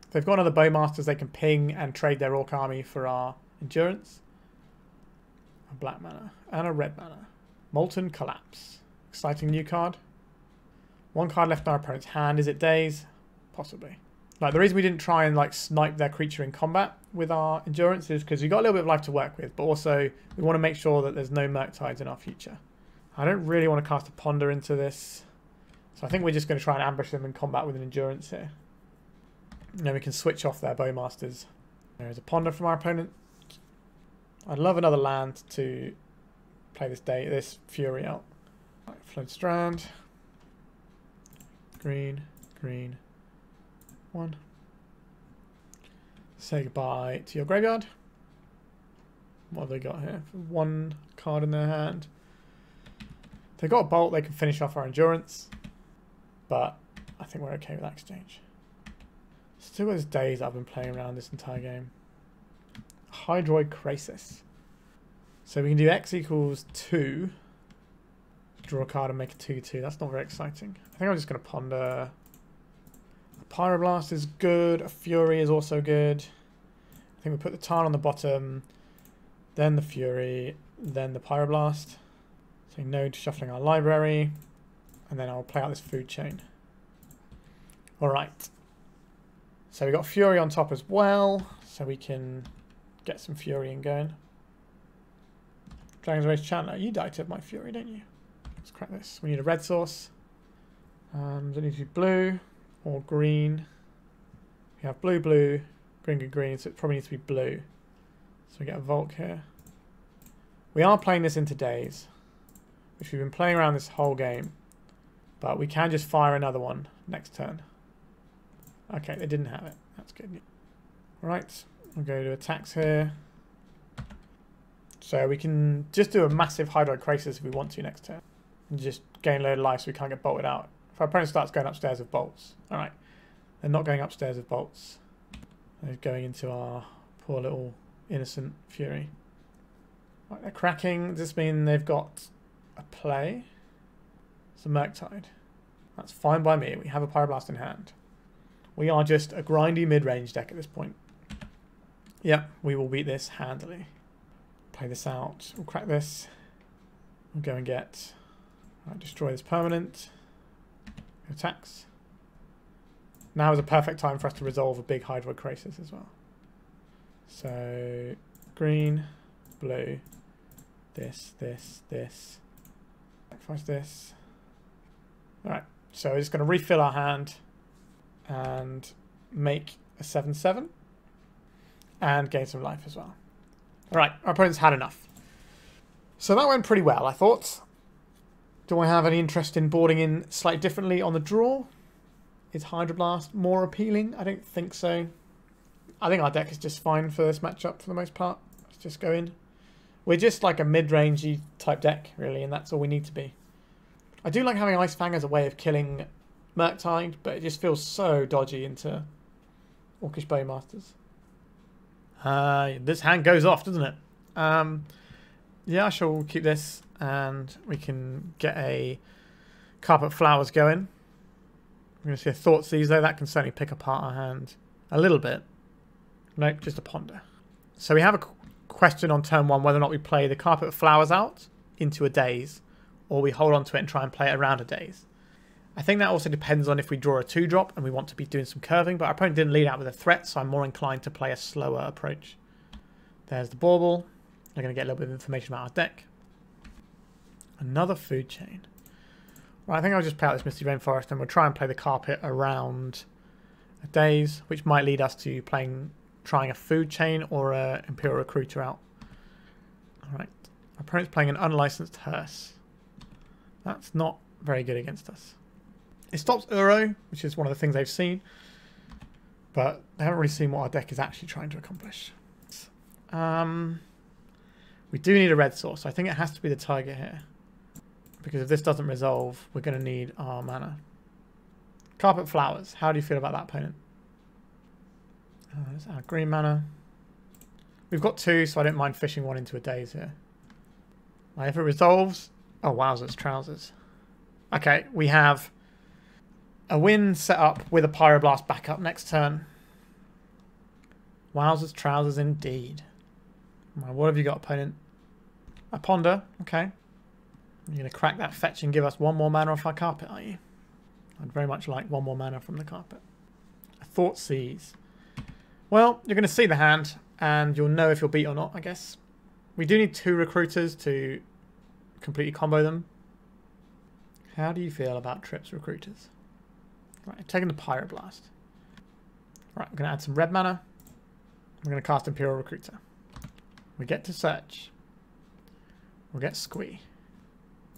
If they've got other Bowmasters, they can ping and trade their Orc army for our endurance. A black mana and a red mana. Molten Collapse. Exciting new card. One card left in our opponent's hand. Is it days? Possibly. Like the reason we didn't try and like snipe their creature in combat with our endurance is because we've got a little bit of life to work with, but also we want to make sure that there's no Murktides in our future. I don't really want to cast a Ponder into this, so I think we're just going to try and ambush them in combat with an endurance here. And then we can switch off their Bowmasters. There's a Ponder from our opponent. I'd love another land to play this Fury out. Right, Flood Strand. Green, green. 1. Say goodbye to your graveyard. What have they got here? 1 card in their hand. If they've got a bolt, they can finish off our endurance. But I think we're okay with that exchange. Still got those days I've been playing around this entire game. Hydroid Krasis. So we can do X equals 2. Draw a card and make a 2/2. That's not very exciting. I think I'm just going to ponder. A Pyroblast is good. A Fury is also good. I think we put the Tarn on the bottom. Then the Fury. Then the Pyroblast. So no shuffling our library. And then I'll play out this food chain. Alright. So we got Fury on top as well. So we can get some Fury in going. Dragon's Rage Chandler. You died to my Fury, don't you? Let's crack this. We need a red source. Does it need to be blue or green? We have blue, blue, green, green, green. So it probably needs to be blue. So we get a Volk here. We are playing this into days, which we've been playing around this whole game. But we can just fire another one next turn. Okay, they didn't have it. That's good. Right, we'll go to attacks here. So we can just do a massive Hydroid Krasis if we want to next turn. And just gain a load of life so we can't get bolted out. If our opponent starts going upstairs with bolts. Alright, they're not going upstairs with bolts. They're going into our poor little innocent Fury. Right, they're cracking. Does this mean they've got a play? It's a Murktide. That's fine by me. We have a Pyroblast in hand. We are just a grindy mid-range deck at this point. Yep, we will beat this handily. Play this out. We'll crack this. We'll go and get... Right, destroy this permanent. Attacks. Now is a perfect time for us to resolve a big Hydroid Krasis as well. So, green, blue, this, this, this. Sacrifice this. Alright, so we're just going to refill our hand and make a 7/7 and gain some life as well. Alright, our opponent's had enough. So that went pretty well, I thought. Do I have any interest in boarding in slightly differently on the draw? Is Hydroblast more appealing? I don't think so. I think our deck is just fine for this matchup for the most part. Let's just go in. We're just like a mid-rangey type deck, really, and that's all we need to be. I do like having Ice-Fang as a way of killing Murktide, but it just feels so dodgy into Orcish Bowmasters. This hand goes off, doesn't it? Yeah, I shall keep this, and we can get a Carpet Flowers going. We're going to see a Thoughtseize, though. That can certainly pick apart our hand a little bit. Nope, just a Ponder. So we have a question on turn 1 whether or not we play the Carpet Flowers out into a Daze, or we hold on to it and try and play it around a Daze. I think that also depends on if we draw a 2-drop and we want to be doing some curving, but our opponent didn't lead out with a threat, so I'm more inclined to play a slower approach. There's the Bauble. We're going to get a little bit of information about our deck. Another food chain. Right, I think I'll just play out this Misty Rainforest and we'll try and play the Carpet around a Daze, which might lead us to trying a food chain or a Imperial Recruiter out. Alright, our opponent's playing an unlicensed Hearse. That's not very good against us. It stops Uro, which is one of the things they've seen, but they haven't really seen what our deck is actually trying to accomplish. We do need a red source. I think it has to be the Taiga here, because if this doesn't resolve, we're going to need our mana. Carpet Flowers. How do you feel about that, opponent? There's our green mana. We've got 2, so I don't mind fishing 1 into a Daze here. If it resolves... Oh, wowzers, trousers. Okay, we have a win set up with a Pyroblast backup next turn. Wowzers, trousers indeed. Right, what have you got, opponent? A Ponder, okay. You're going to crack that fetch and give us 1 more mana off our Carpet, are you? I'd very much like 1 more mana from the Carpet. A Thoughtseize. Well, you're going to see the hand, and you'll know if you'll beat or not, I guess. We do need 2 Recruiters to completely combo them. How do you feel about Trips Recruiters? Right, taking the Pyroblast. Right, we're going to add some red mana. We're going to cast Imperial Recruiter. We get to search. We'll get Squee.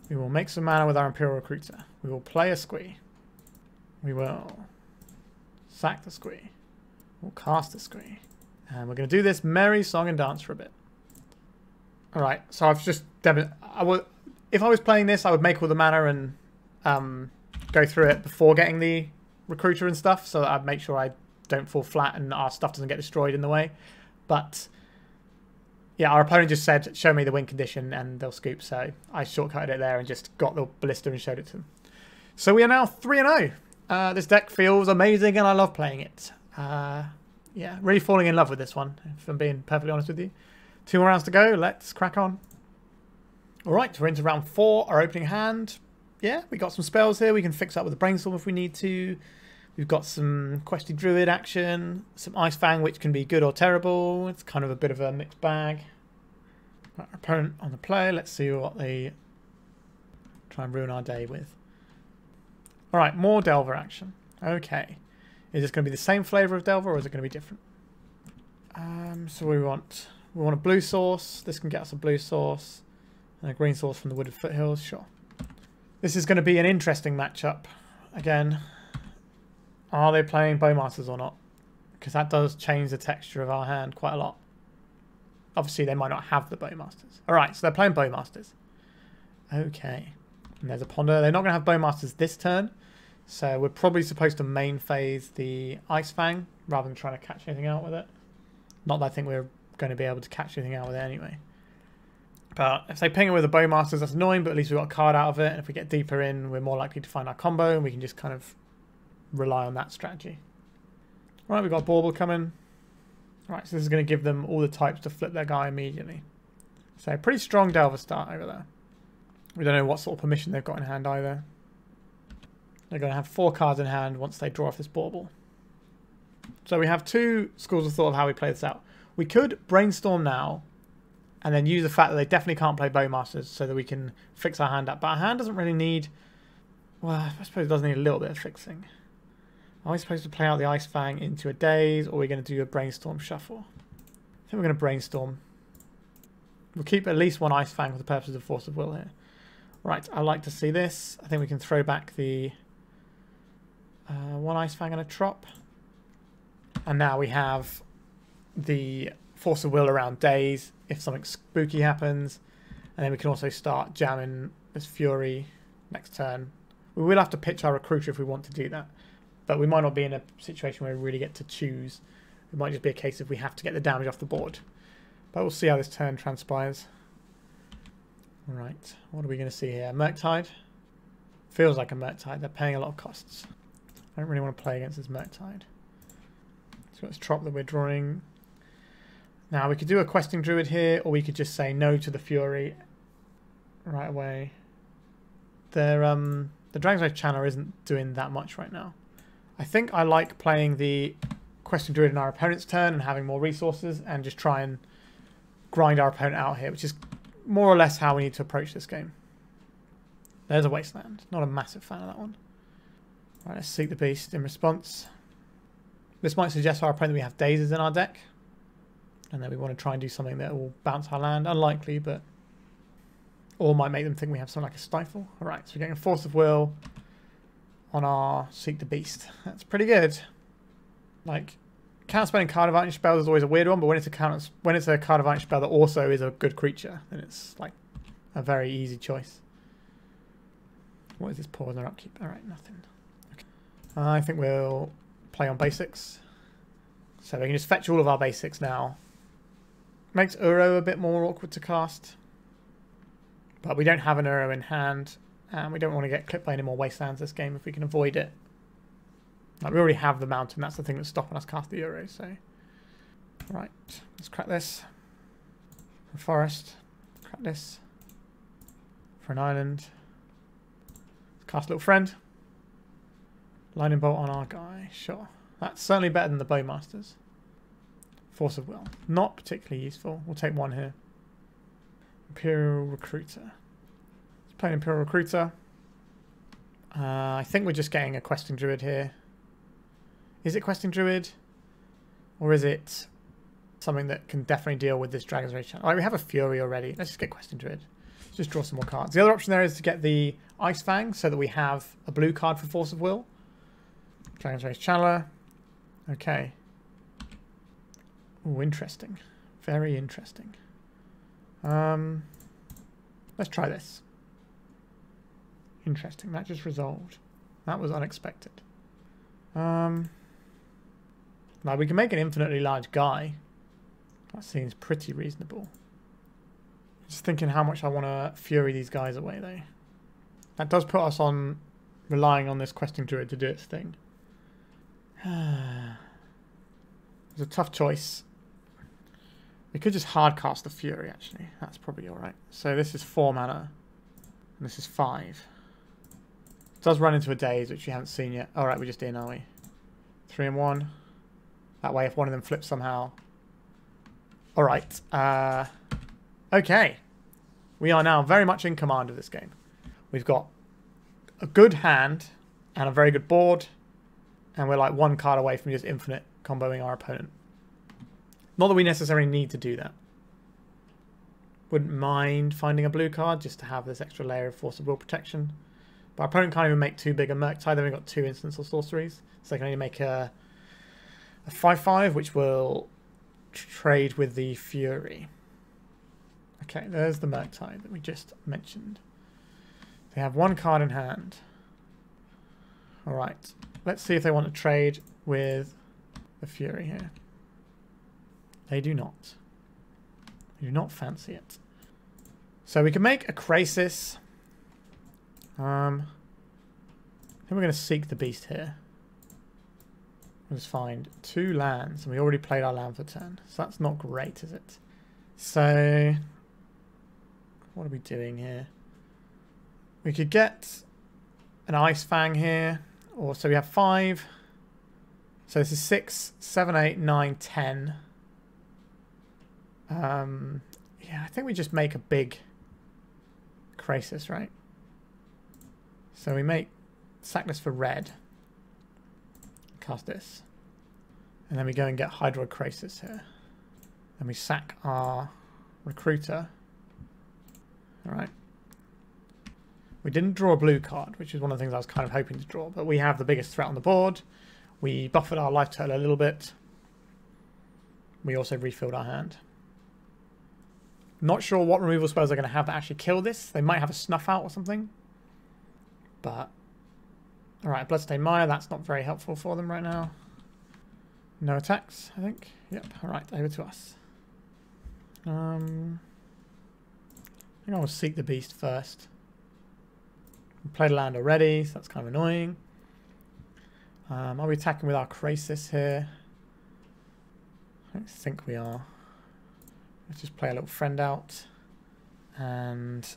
We will make some mana with our Imperial Recruiter. We will play a Squee. We will sack the Squee. We'll cast the Squee. And we're going to do this merry song and dance for a bit. Alright, so I've just... if I was playing this, I would make all the mana and go through it before getting the Recruiter and stuff, so that I'd make sure I don't fall flat and our stuff doesn't get destroyed in the way. But... yeah, our opponent just said, show me the win condition and they'll scoop, so I shortcutted it there and just got the Ballista and showed it to them. So we are now 3-0. This deck feels amazing and I love playing it. Yeah, really falling in love with this one, if I'm being perfectly honest with you. 2 more rounds to go, let's crack on. Alright, we're into round 4, our opening hand. Yeah, we got some spells here, we can fix up with the Brainstorm if we need to. We've got some Questing Druid action, some Ice-Fang, which can be good or terrible. It's kind of a bit of a mixed bag. Right, our opponent on the play. Let's see what they try and ruin our day with. Alright, more Delver action. Okay. Is this going to be the same flavour of Delver, or is it going to be different? So we want a blue source. This can get us a blue source. And a green source from the Wooded Foothills. Sure. This is going to be an interesting matchup. Again... are they playing Bowmasters or not? Because that does change the texture of our hand quite a lot. Obviously, they might not have the Bowmasters. Alright, so they're playing Bowmasters. Okay. And there's a Ponder. They're not going to have Bowmasters this turn. So we're probably supposed to main phase the Ice-Fang rather than trying to catch anything out with it. Not that I think we're going to be able to catch anything out with it anyway. But if they ping it with the Bowmasters, that's annoying, but at least we got a card out of it. And if we get deeper in, we're more likely to find our combo and we can just kind of rely on that strategy. Right, we've got Bauble coming. Right, so this is going to give them all the types to flip their guy immediately. So pretty strong Delver start over there. We don't know what sort of permission they've got in hand either. They're going to have 4 cards in hand once they draw off this Bauble. So we have 2 schools of thought of how we play this out. We could Brainstorm now and then use the fact that they definitely can't play Bowmasters so that we can fix our hand up. But our hand doesn't really need... well, I suppose it does need a little bit of fixing. Are we supposed to play out the Ice-Fang into a Daze, or are we going to do a Brainstorm shuffle? I think we're going to Brainstorm. We'll keep at least 1 Ice-Fang for the purposes of Force of Will here. Right, I like to see this. I think we can throw back the 1 Ice-Fang and a Trop. And now we have the Force of Will around days if something spooky happens. And then we can also start jamming this Fury next turn. We will have to pitch our Recruiter if we want to do that. But we might not be in a situation where we really get to choose. It might just be a case if we have to get the damage off the board. But we'll see how this turn transpires. Alright, what are we going to see here? Murktide? Feels like a Murktide. They're paying a lot of costs. I don't really want to play against this Murktide. So let's drop that we're drawing. Now we could do a Questing Druid here, or we could just say no to the Fury right away. The Dragon's Rage Channeler isn't doing that much right now. I think I like playing the Questing Druid in our opponent's turn and having more resources and just try and grind our opponent out here, which is more or less how we need to approach this game. There's a Wasteland. Not a massive fan of that one. Right, let's Seek the Beast in response. This might suggest to our opponent we have Dazes in our deck. And then we want to try and do something that will bounce our land. Unlikely, but... Or might make them think we have something like a Stifle. Alright, so we're getting a Force of Will on our Seek the Beast. That's pretty good. Like, counterspelling card advantage spells is always a weird one, but when it's a card advantage spell that also is a good creature, then it's like a very easy choice. What is this pause or upkeep? Alright, nothing. Okay. I think we'll play on basics. So we can just fetch all of our basics now. Makes Uro a bit more awkward to cast. But we don't have an Uro in hand. And we don't want to get clipped by any more Wastelands this game if we can avoid it. Like, we already have the mountain. That's the thing that's stopping us cast the Uro. So, right, let's crack this. For a forest. Crack this. For an island. Let's cast Little Friend. Lightning Bolt on our guy. Sure. That's certainly better than the Bowmasters. Force of Will. Not particularly useful. We'll take one here. Imperial Recruiter. Let's play an Imperial Recruiter. I think we're just getting a Questing Druid here. Is it Questing Druid? Or is it something that can definitely deal with this Dragon's Rage Channel? Alright, we have a Fury already. Let's just get Questing Druid. Let's just draw some more cards. The other option there is to get the Ice-Fang so that we have a blue card for Force of Will. Dragon's Rage Channeler. Okay. Oh, interesting. Very interesting. Let's try this. Interesting. That just resolved. That was unexpected. Now we can make an infinitely large guy. That seems pretty reasonable. Just thinking how much I want to Fury these guys away though. That does put us on relying on this Questing Druid to do its thing. It's a tough choice. We could just hard cast the Fury actually. That's probably alright. So this is 4 mana. And this is 5. It does run into a Daze, which we haven't seen yet. Alright, we're just in, are we? 3 and 1. That way if one of them flips somehow. Alright. Okay. We are now very much in command of this game. We've got a good hand and a very good board. And we're like 1 card away from just infinite comboing our opponent. Not that we necessarily need to do that. Wouldn't mind finding a blue card just to have this extra layer of Force of Will protection. But our opponent can't even make too big a Murktide. Then we've got 2 instants or sorceries. So they can only make a 5/5, which will trade with the Fury. Okay, there's the Murktide that we just mentioned. They have 1 card in hand. Alright, let's see if they want to trade with the Fury here. They do not. They do not fancy it. So we can make a Krasis. I think we're going to Seek the Beast here. Let's find 2 lands. And we already played our land for turn. So that's not great, is it? So what are we doing here? We could get an Ice-Fang here. Or so we have 5. So this is 6, 7, 8, 9, 10. Yeah, I think we just make a big Krasis, right? So we make sack this for red. Cast this. And then we go and get Hydroid Krasis here. Then we sack our Recruiter. Alright. We didn't draw a blue card, which is one of the things I was kind of hoping to draw. But we have the biggest threat on the board. We buffered our life total a little bit. We also refilled our hand. Not sure what removal spells are going to have that actually kill this. They might have a Snuff Out or something. But... Alright, Bloodstained Mire. That's not very helpful for them right now. No attacks, I think. Yep, alright, over to us. I think I will Seek the Beast first. We played a land already, so that's kind of annoying. Are we attacking with our Krasis here? I don't think we are. Let's just play a little friend out. And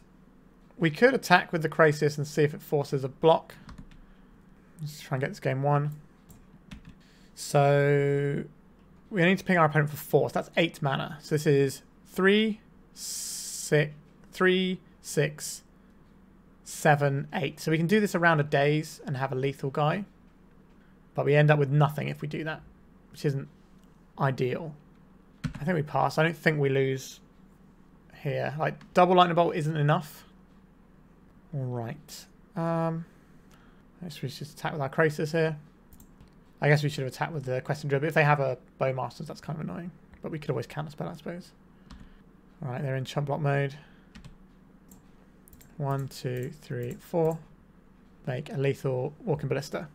we could attack with the Krasis and see if it forces a block. Let's try and get this game won. So we need to ping our opponent for 4. So that's 8 mana. So this is 3, 6, 7, 8. So we can do this around a daze and have a lethal guy. But we end up with nothing if we do that, which isn't ideal. I think we pass. I don't think we lose here. Like, double lightning bolt isn't enough. Alright. I guess we should attack with our Krasis here. I guess we should have attacked with the Questing Druid. But if they have a Bowmasters, that's kind of annoying. But we could always counterspell, I suppose. Alright, they're in chump block mode. 1, 2, 3, 4. Make a lethal Walking Ballista.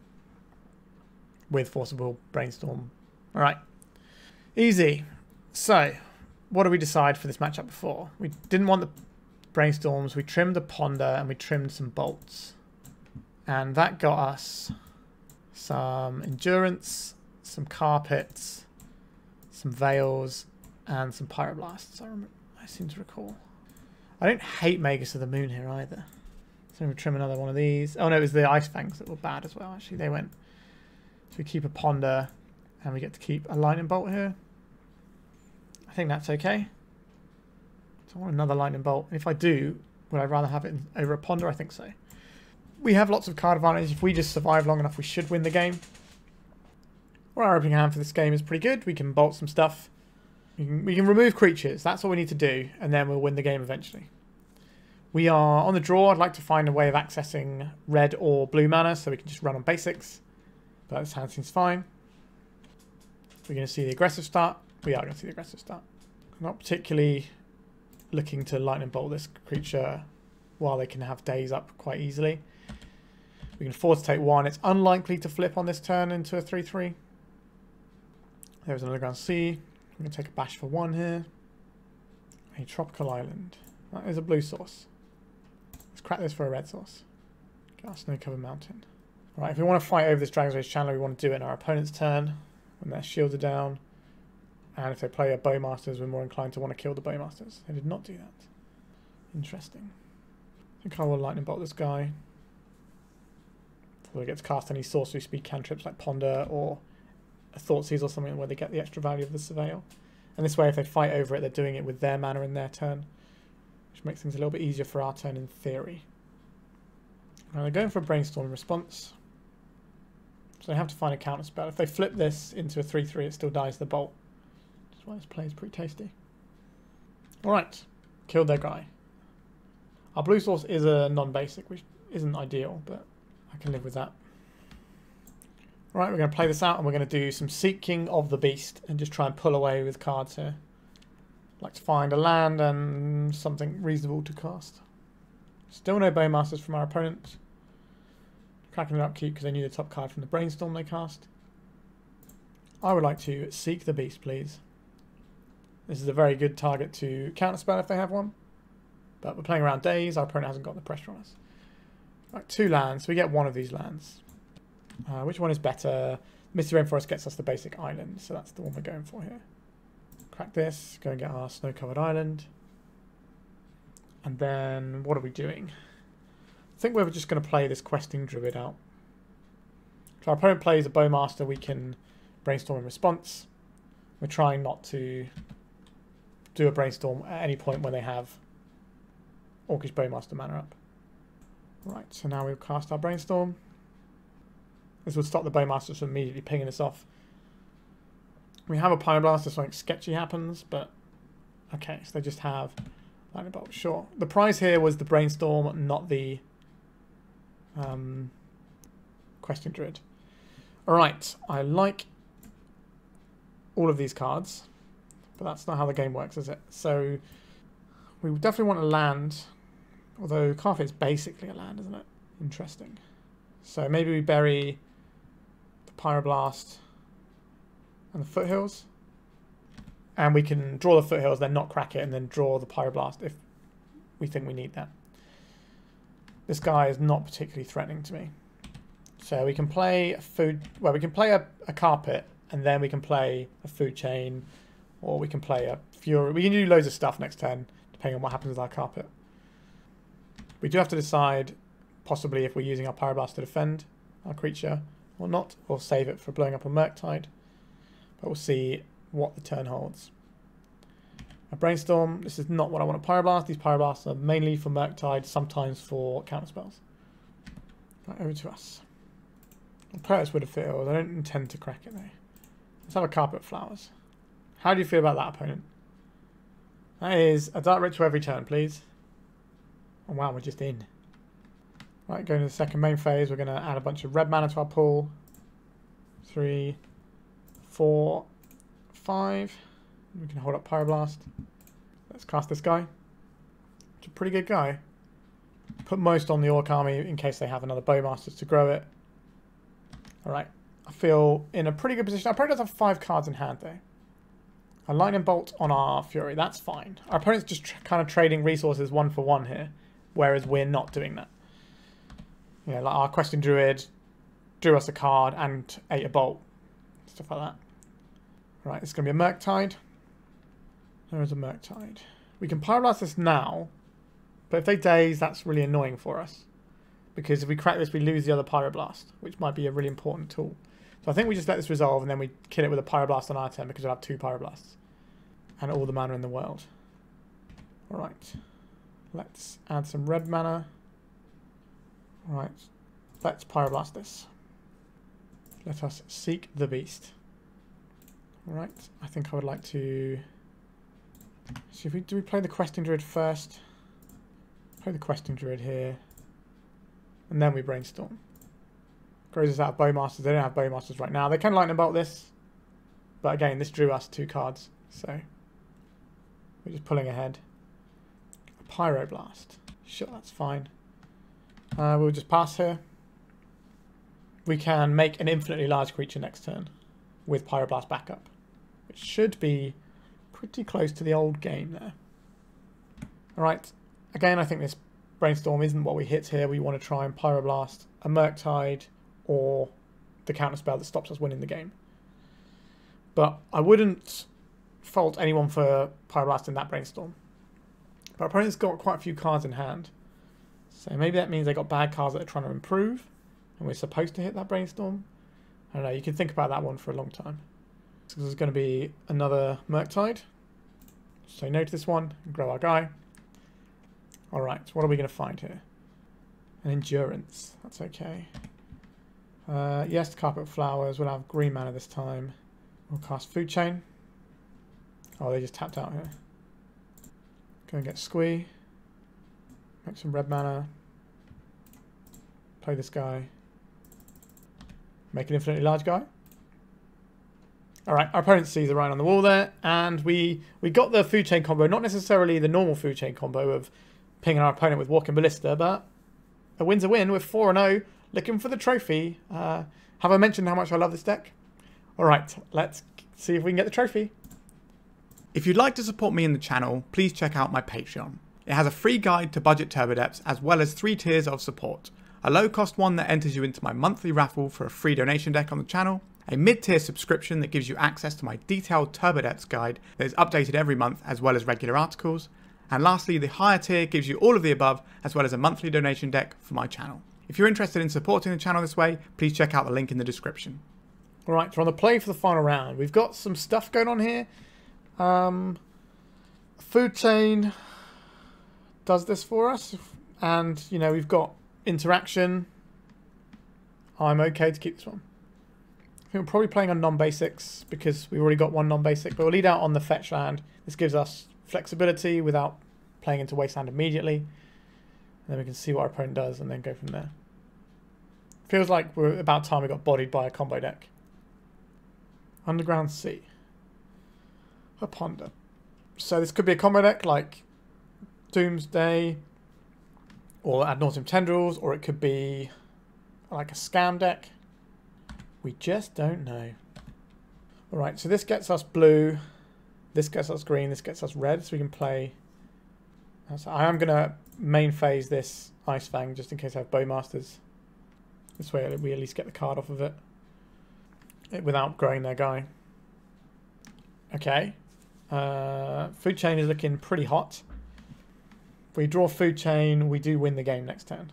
With Forcible Brainstorm. Alright. Easy. So, what did we decide for this matchup before? We didn't want the Brainstorms. We trimmed the Ponder and we trimmed some bolts. And that got us some Endurance, some Carpets, some Veils, and some Pyroblasts. I seem to recall. I don't hate Magus of the Moon here either. So we trim another one of these. Oh no, it was the Ice-Fangs that were bad as well. Actually, they went. So we keep a Ponder, and we get to keep a Lightning Bolt here. I think that's okay. So I want another Lightning Bolt. And if I do, would I rather have it over a Ponder? I think so. We have lots of card advantage. If we just survive long enough, we should win the game. Well, our opening hand for this game is pretty good. We can bolt some stuff. We can remove creatures. That's what we need to do. And then we'll win the game eventually. We are on the draw. I'd like to find a way of accessing red or blue mana so we can just run on basics. But this hand seems fine. We're going to see the aggressive start. We are going to see the aggressive start. I'm not particularly looking to lightning bolt this creature while they can have days up quite easily. We can afford to take 1. It's unlikely to flip on this turn into a 3-3. There's an Underground Sea. I'm going to take a bash for 1 here. A Tropical Island. That is a blue source. Let's crack this for a red source. Get our Snow-Covered Mountain. Alright, if we want to fight over this Dragon's Rage Channel, we want to do it in our opponent's turn when their shields are down. And if they play a Bowmasters, we're more inclined to want to kill the Bowmasters. They did not do that. Interesting. I think I will Lightning Bolt this guy. Before they get to cast any sorcery speed cantrips like Ponder or a Thoughtseize or something where they get the extra value of the Surveil. And this way, if they fight over it, they're doing it with their mana in their turn. Which makes things a little bit easier for our turn in theory. Now they're going for a Brainstorm in response. So they have to find a counter spell. If they flip this into a 3-3, it still dies the bolt. That's why this play is pretty tasty. Alright, killed their guy. Our blue source is a non-basic, which isn't ideal, but I can live with that. Right, we're going to play this out and we're going to do some Seeking of the Beast and just try and pull away with cards here. I'd like to find a land and something reasonable to cast. Still no Bowmasters from our opponent. Cracking an upkeep because they knew the top card from the Brainstorm they cast. I would like to Seek the Beast, please. This is a very good target to counterspell if they have one. But we're playing around days, our opponent hasn't got the pressure on us. Right, 2 lands, so we get one of these lands. Which one is better? Misty Rainforest gets us the basic island, so that's the one we're going for here. Crack this, go and get our snow-covered island. And then, what are we doing? I think we're just going to play this Questing Druid out. If our opponent plays a Bowmaster, we can Brainstorm in response. We're trying not to do a Brainstorm at any point when they have Orcish Bowmaster mana up. Right, so now we'll cast our Brainstorm. This would stop the Bowmasters from immediately pinging us off. We have a Pyroblast if something sketchy happens, but okay, so they just have Lightning Bolt, sure. The prize here was the Brainstorm, not the Questing Druid. Alright, I like all of these cards. But that's not how the game works, is it? So we definitely want a land, although Karth is basically a land, isn't it? Interesting. So maybe we bury the Pyroblast and the Foothills. And we can draw the Foothills, then not crack it, and then draw the Pyroblast if we think we need that. This guy is not particularly threatening to me. So we can play a food... Well, we can play a carpet, and then we can play a food chain, or we can play a fury. We can do loads of stuff next turn, depending on what happens with our carpet. We do have to decide, possibly, if we're using our Pyroblast to defend our creature or not, or save it for blowing up a Murktide. But we'll see what the turn holds. A Brainstorm, this is not what I want to Pyroblast. These Pyroblasts are mainly for Murktide, sometimes for counterspells. Right, over to us. I'll play this Wooded Foothills. I don't intend to crack it though. Let's have a Carpet Flowers. How do you feel about that, opponent? That is a Dark Ritual every turn, please. Oh wow, we're just in. Right, going to the second main phase, we're going to add a bunch of red mana to our pool. 3, 4, 5. We can hold up Pyroblast. Let's cast this guy. It's a pretty good guy. Put most on the Orc army in case they have another Bowmasters to grow it. Alright, I feel in a pretty good position. Our opponent does have 5 cards in hand though. A Lightning Bolt on our Fury, that's fine. Our opponent's just kind of trading resources 1 for 1 here, whereas we're not doing that. You know, like our Questing Druid drew us a card and ate a bolt. Stuff like that. Right, it's going to be a Murktide. There is a Murktide. We can Pyroblast this now, but if they daze, that's really annoying for us. Because if we crack this, we lose the other Pyroblast, which might be a really important tool. So I think we just let this resolve, and then we kill it with a Pyroblast on our turn, because we'll have 2 Pyroblasts. And all the mana in the world. Alright. Let's add some red mana. Alright. Let's Pyroblast this. Let us seek the beast. Alright. I think I would like to... So do we play the Questing Druid first? Play the Questing Druid here. And then we Brainstorm. Grows us out of Bowmasters. They don't have Bowmasters right now. They can Lightning Bolt this. But again, this drew us 2 cards. So we're just pulling ahead. A Pyroblast. Sure, that's fine. We'll just pass here. We can make an infinitely large creature next turn with Pyroblast backup. Which should be pretty close to the old game there. Alright. Again, I think this Brainstorm isn't what we hit here. We want to try and Pyroblast a Murktide or the counterspell that stops us winning the game. But I wouldn't fault anyone for Pyroblasting that Brainstorm. But our opponent's got quite a few cards in hand. So maybe that means they got bad cards that they're trying to improve. And we're supposed to hit that Brainstorm. I don't know, you can think about that one for a long time. So there's going to be another Murktide. Say no to this one and grow our guy. Alright, so what are we going to find here? An Endurance. That's okay. Yes, Carpet Flowers. We'll have green mana this time. We'll cast Food Chain. Oh, they just tapped out here. Go and get Squee. Make some red mana. Play this guy. Make an infinitely large guy. Alright, our opponent sees the writing on the wall there, and we got the food chain combo, not necessarily the normal food chain combo of pinging our opponent with Walking Ballista, but a win's a win with 4-0, looking for the trophy. Have I mentioned how much I love this deck? Alright, let's see if we can get the trophy. If you'd like to support me in the channel, please check out my Patreon. It has a free guide to budget turbo depths as well as 3 tiers of support. A low cost one that enters you into my monthly raffle for a free donation deck on the channel, a mid-tier subscription that gives you access to my detailed turbo depths guide that is updated every month as well as regular articles, and lastly the higher tier gives you all of the above as well as a monthly donation deck for my channel. If you're interested in supporting the channel this way, please check out the link in the description. Alright, so on the play for the final round, we've got some stuff going on here. Food Chain does this for us, and you know, we've got interaction. I'm okay to keep this one. I think we're probably playing on non-basics because we've already got one non-basic, but we'll lead out on the fetch land. This gives us flexibility without playing into wasteland immediately. And then we can see what our opponent does and then go from there. Feels like we're about time we got bodied by a combo deck. Underground Sea. a Ponder. So this could be a combo deck like Doomsday or Ad Nauseam Tendrils, or it could be like a scam deck. We just don't know. Alright, so this gets us blue, this gets us green, this gets us red, so we can play. So I am going to main phase this Ice-Fang just in case I have Bowmasters. This way we at least get the card off of it without growing their guy. Okay. Food Chain is looking pretty hot. If we draw Food Chain, we do win the game next turn.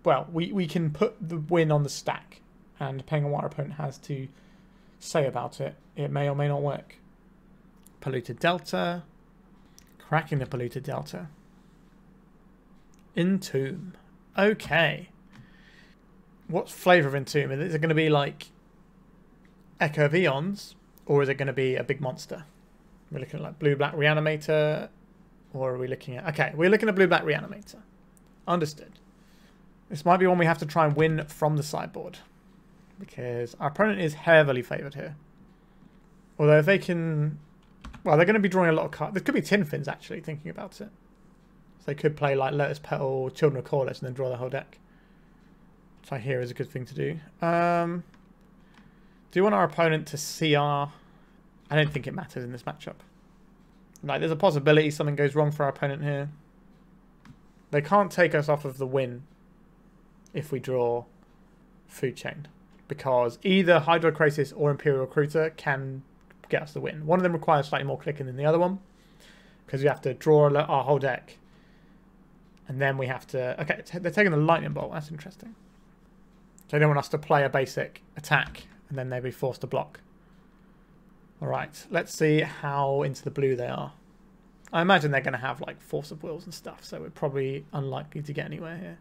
Well, we can put the win on the stack, and depending on what our opponent has to say about it, it may or may not work. Polluted Delta. Cracking the Polluted Delta. Entomb. Okay. What flavour of Entomb? Is it going to be like Echo of Eons, or is it going to be a big monster? We're looking at like Blue-Black Reanimator, or are we looking at... Okay, we're looking at Blue-Black Reanimator. Understood. This might be one we have to try and win from the sideboard, because our opponent is heavily favoured here. Although if they can... Well, they're going to be drawing a lot of cards. This could be Tin Fins, actually, thinking about it. So they could play like Lotus Petal, Children of Corliss, and then draw the whole deck. Which I hear is a good thing to do. Do you want our opponent to CR? I don't think it matters in this matchup. Like, there's a possibility something goes wrong for our opponent here. They can't take us off of the win if we draw Food Chain, because either Hydroid Krasis or Imperial Recruiter can get us the win. One of them requires slightly more clicking than the other one, because we have to draw our whole deck, and then we have to... Okay, they're taking the Lightning Bolt. That's interesting. So they don't want us to play a basic attack, and then they'll be forced to block. Alright, let's see how into the blue they are. I imagine they're going to have like Force of Wills and stuff, so we're probably unlikely to get anywhere here.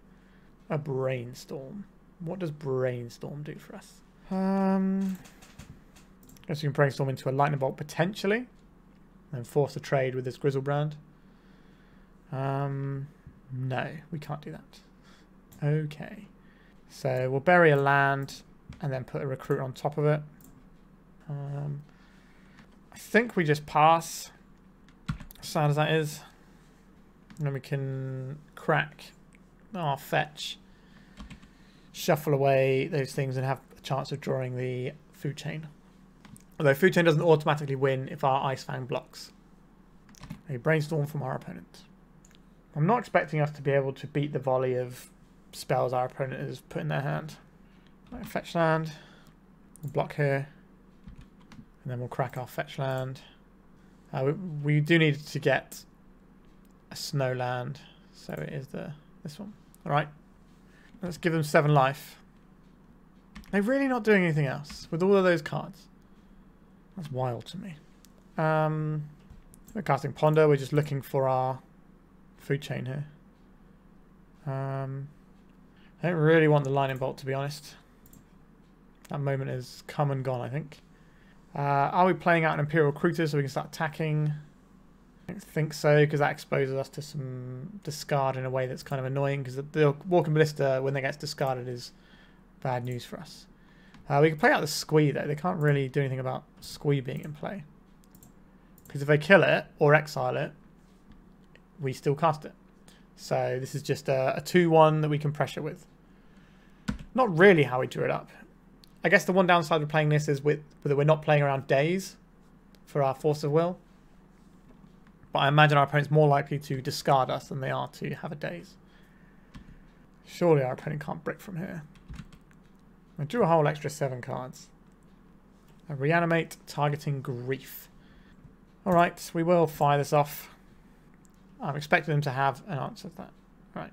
A Brainstorm. What does Brainstorm do for us? Guess we can Brainstorm into a Lightning Bolt potentially, and then force a trade with this Grizzlebrand. No, we can't do that. Okay. So we'll bury a land and then put a Recruiter on top of it. I think we just pass, as sad as that is. And then we can crack our fetch, shuffle away those things and have a chance of drawing the Food Chain. Although Food Chain doesn't automatically win if our Ice-Fang blocks. A Brainstorm from our opponent. I'm not expecting us to be able to beat the volley of spells our opponent has put in their hand. Right, fetch land. We'll block here. And then we'll crack our fetch land. We do need to get a snow land. So it is this one. Alright. Let's give them 7 life. They're really not doing anything else with all of those cards. That's wild to me. We're casting Ponder. We're just looking for our Food Chain here. I don't really want the Lightning Bolt, to be honest. That moment has come and gone, I think. Are we playing out an Imperial Recruiter so we can start attacking? I don't think so, because that exposes us to some discard in a way that's kind of annoying, because the Walking Ballista, when they get discarded, is bad news for us. We can play out the Squee, though. They can't really do anything about Squee being in play. Because if they kill it, or exile it, we still cast it. So this is just a 2-1 that we can pressure with. Not really how we drew it up. I guess the one downside of playing this is that we're not playing around days for our Force of Will. But I imagine our opponent's more likely to discard us than they are to have a daze. Surely our opponent can't brick from here. I drew a whole extra 7 cards. A Reanimate, targeting Grief. Alright, we will fire this off. I'm expecting them to have an answer to that. Right.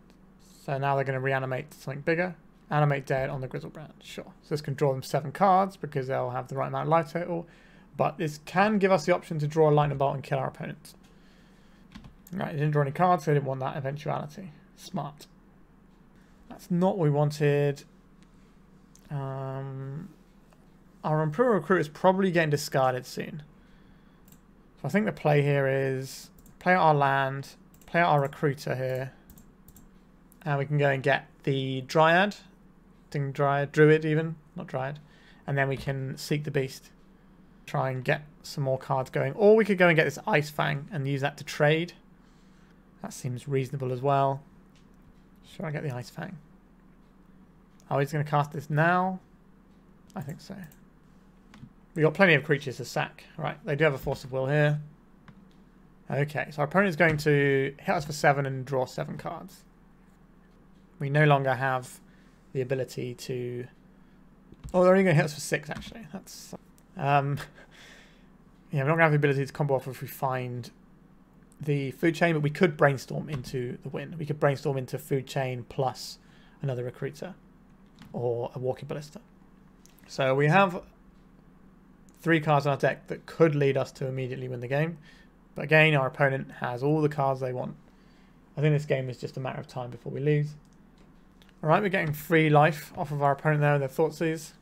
So now they're going to reanimate something bigger. Animate Dead on the Grizzlebrand. Sure. So this can draw them 7 cards because they'll have the right amount of life total. But this can give us the option to draw a Lightning Bolt and kill our opponent. Right, they didn't draw any cards, so they didn't want that eventuality. Smart. That's not what we wanted. Our Imperial Recruiter is probably getting discarded soon. So I think the play here is play out our land, play out our Recruiter here, and we can go and get the Dryad. I think Dryad, Druid even, not Dryad. And then we can seek the Beast. try and get some more cards going. Or we could go and get this Ice-Fang and use that to trade. That seems reasonable as well. Should I get the Ice-Fang? Oh, he's going to cast this now? I think so. We've got plenty of creatures to sack. Right, they do have a Force of Will here. Okay, so our opponent is going to hit us for 7 and draw 7 cards. We no longer have the ability to... Oh, they're only going to hit us for 6, actually. That's... yeah, we're not going to have the ability to combo off if we find the food chain, but we could brainstorm into the win. We could brainstorm into food chain plus another recruiter or a walking ballista. So we have 3 cards on our deck that could lead us to immediately win the game. But again, our opponent has all the cards they want. I think this game is just a matter of time before we lose. Alright, we're getting 3 life off of our opponent there with their Thoughtseize.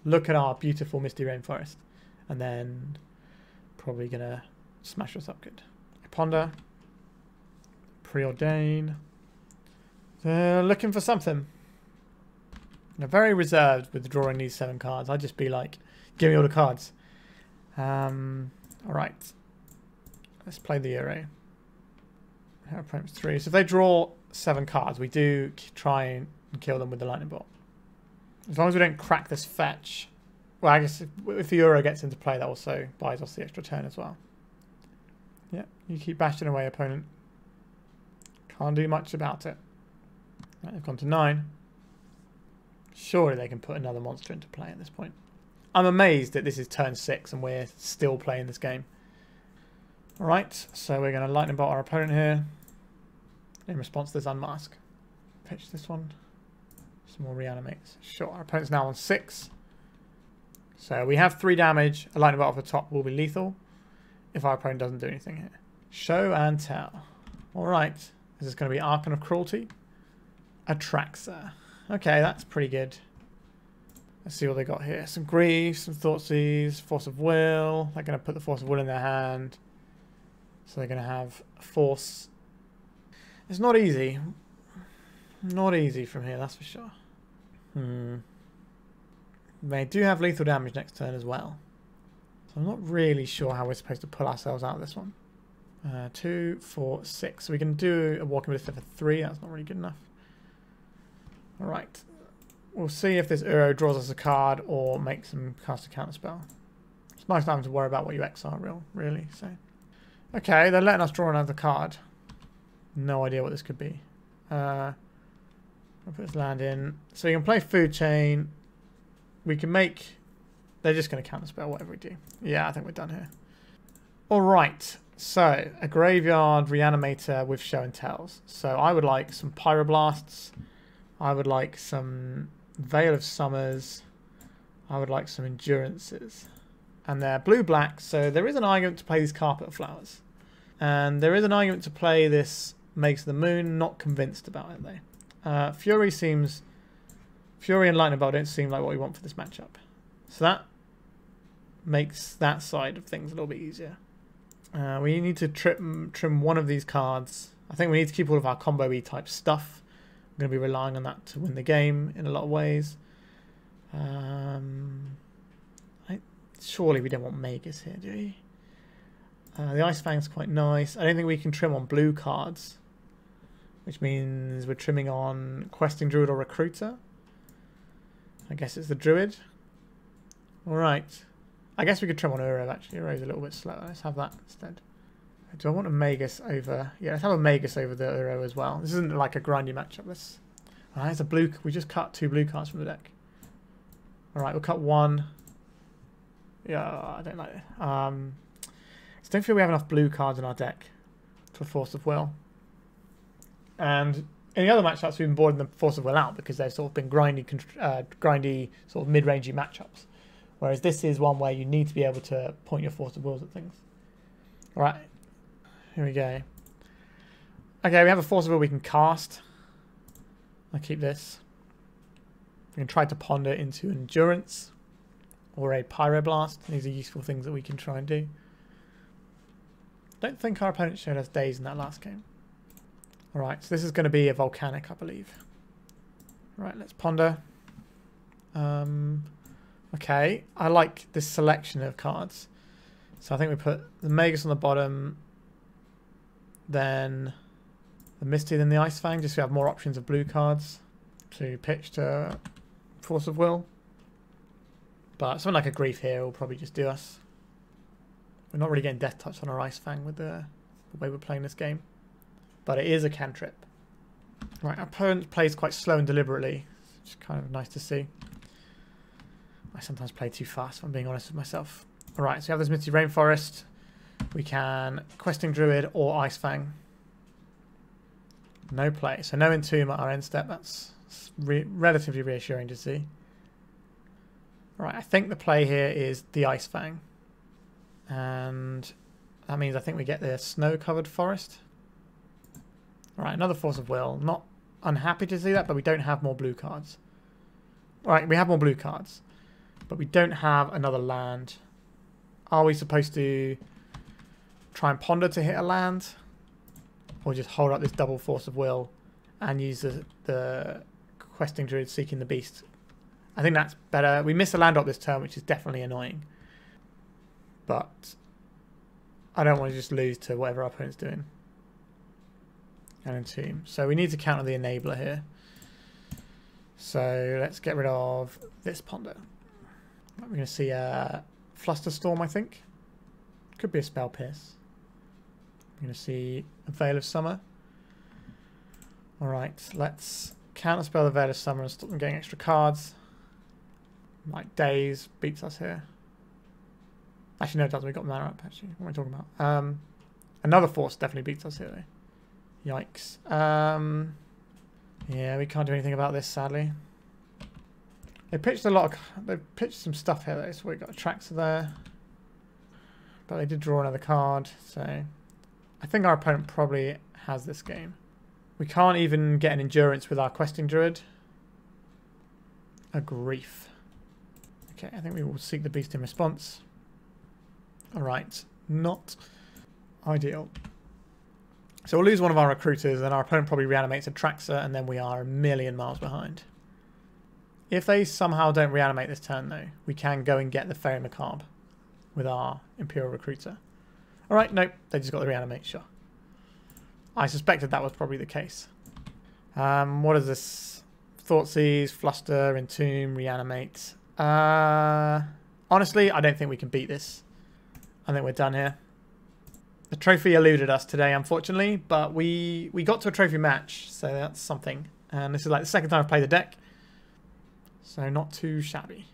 Look at our beautiful Misty Rainforest. And then probably going to smash us up good. Ponder. Preordain. They're looking for something. They're very reserved with drawing these 7 cards. I'd just be like, give me all the cards. Alright. Let's play the Euro. Our opponent's 3. So if they draw 7 cards, we do try and kill them with the lightning bolt. As long as we don't crack this fetch. Well, I guess if the Euro gets into play, that also buys us the extra turn as well. Yeah, you keep bashing away, opponent. Can't do much about it. Right, they've gone to 9. Surely they can put another monster into play at this point. I'm amazed that this is turn 6 and we're still playing this game. Alright, so we're going to lightning bolt our opponent here. In response to this unmask. Pitch this one. Some more reanimates. Sure, our opponent's now on 6. So we have 3 damage. A lightning bolt off the top will be lethal if our opponent doesn't do anything here. Show and tell. Alright, this is going to be Archon of Cruelty. Atraxa. Okay, that's pretty good. Let's see what they got here. Some Grief, some Thoughtseize, Force of Will. They're going to put the Force of Will in their hand. So they're going to have Force. It's not easy. Not easy from here, that's for sure. They do have lethal damage next turn as well. So I'm not really sure how we're supposed to pull ourselves out of this one. 2, 4, 6. So we can do a Walking Ballista for 3. That's not really good enough. Alright. We'll see if this Uro draws us a card or makes them cast a counterspell. It's nice not having to worry about what you exile, really. So, okay, they're letting us draw another card. No idea what this could be. I'll put this land in. So you can play Food Chain. We can make... They're just going to counterspell whatever we do. Yeah, I think we're done here. Alright, so a Graveyard Reanimator with Show and Tells. So I would like some Pyroblasts. I would like some Veil of Summers. I would like some Endurances. And they're blue-black, so there is an argument to play these Carpet Flowers. And there is an argument to play this Makes the Moon. Not convinced about it, though. Fury and Lightning Bolt don't seem like what we want for this matchup. So that makes that side of things a little bit easier. We need to trim one of these cards. I think we need to keep all of our combo-y type stuff. I'm going to be relying on that to win the game in a lot of ways. Surely we don't want Magus here, do we? The Ice-Fang's quite nice. I don't think we can trim on blue cards, which means we're trimming on Questing Druid or Recruiter. I guess it's the Druid. Alright. I guess we could trim on Uro, actually. Uro's a little bit slower. Let's have that instead. Do I want a Magus over... Yeah, let's have a Magus over the Uro as well. This isn't like a grindy matchup. Let's... Alright, it's a blue... We just cut 2 blue cards from the deck. Alright, we'll cut 1. Yeah, I don't like it. Just don't feel we have enough blue cards in our deck for Force of Will. And in the other matchups, we've been boarding the Force of Will out because they've sort of been grindy sort of mid-rangey matchups. Whereas this is one where you need to be able to point your Force of Wills at things. Alright, here we go. Okay, we have a Force of Will we can cast. I'll keep this. We can try to ponder into Endurance or a Pyroblast. These are useful things that we can try and do. Don't think our opponent showed us days in that last game. Alright, so this is going to be a Volcanic, I believe. Right, let's ponder. My Okay, I like this selection of cards. So I think we put the Magus on the bottom, then the Misty, then the Ice-Fang, just so we have more options of blue cards to pitch to Force of Will. But something like a Grief here will probably just do us. We're not really getting Death Touch on our Ice-Fang with the way we're playing this game. But it is a cantrip. Right, our opponent plays quite slow and deliberately, which is kind of nice to see. I sometimes play too fast, if I'm being honest with myself. Alright, so we have this Misty Rainforest. We can Questing Druid or Ice-Fang. No play. So no Entomb at our end step. That's relatively reassuring to see. Right, I think the play here is the Ice-Fang. And that means I think we get the snow-covered forest. Right, another Force of Will. Not unhappy to see that, but we don't have more blue cards. Alright, we have more blue cards. But we don't have another land. Are we supposed to try and ponder to hit a land? Or just hold up this double Force of Will and use the Questing Druid Seeking the Beast? I think that's better. We miss a land up this turn, which is definitely annoying. But I don't want to just lose to whatever our opponent's doing. And Entomb. So we need to counter the enabler here. So let's get rid of this ponder. We're going to see a Flusterstorm, I think. Could be a Spell Pierce. We're going to see a Veil of Summer. Alright, let's counterspell the Veil of Summer and stop them getting extra cards. Like Daze beats us here. Actually, no, it doesn't. We got mana up, actually. What am I talking about? Another Force definitely beats us here, though. Yikes. Yeah, we can't do anything about this, sadly. They pitched a lot of... They pitched some stuff here, though. So we got a Traxxas there. But they did draw another card, so... I think our opponent probably has this game. We can't even get an Endurance with our Questing Druid. A Grief. Okay, I think we will Seek the Beast in response. Alright, not ideal. So we'll lose one of our recruiters, and our opponent probably reanimates a Traxxas, and then we are a million miles behind. If they somehow don't reanimate this turn, though, we can go and get the Faerie Macabre with our Imperial Recruiter. Alright, nope, they just got the reanimate, sure. I suspected that was probably the case. What is this? Thoughtseize, Fluster, Entomb, Reanimate. Honestly, I don't think we can beat this. I think we're done here. The trophy eluded us today, unfortunately, but we got to a trophy match, so that's something. And this is like the second time I've played the deck. So not too shabby.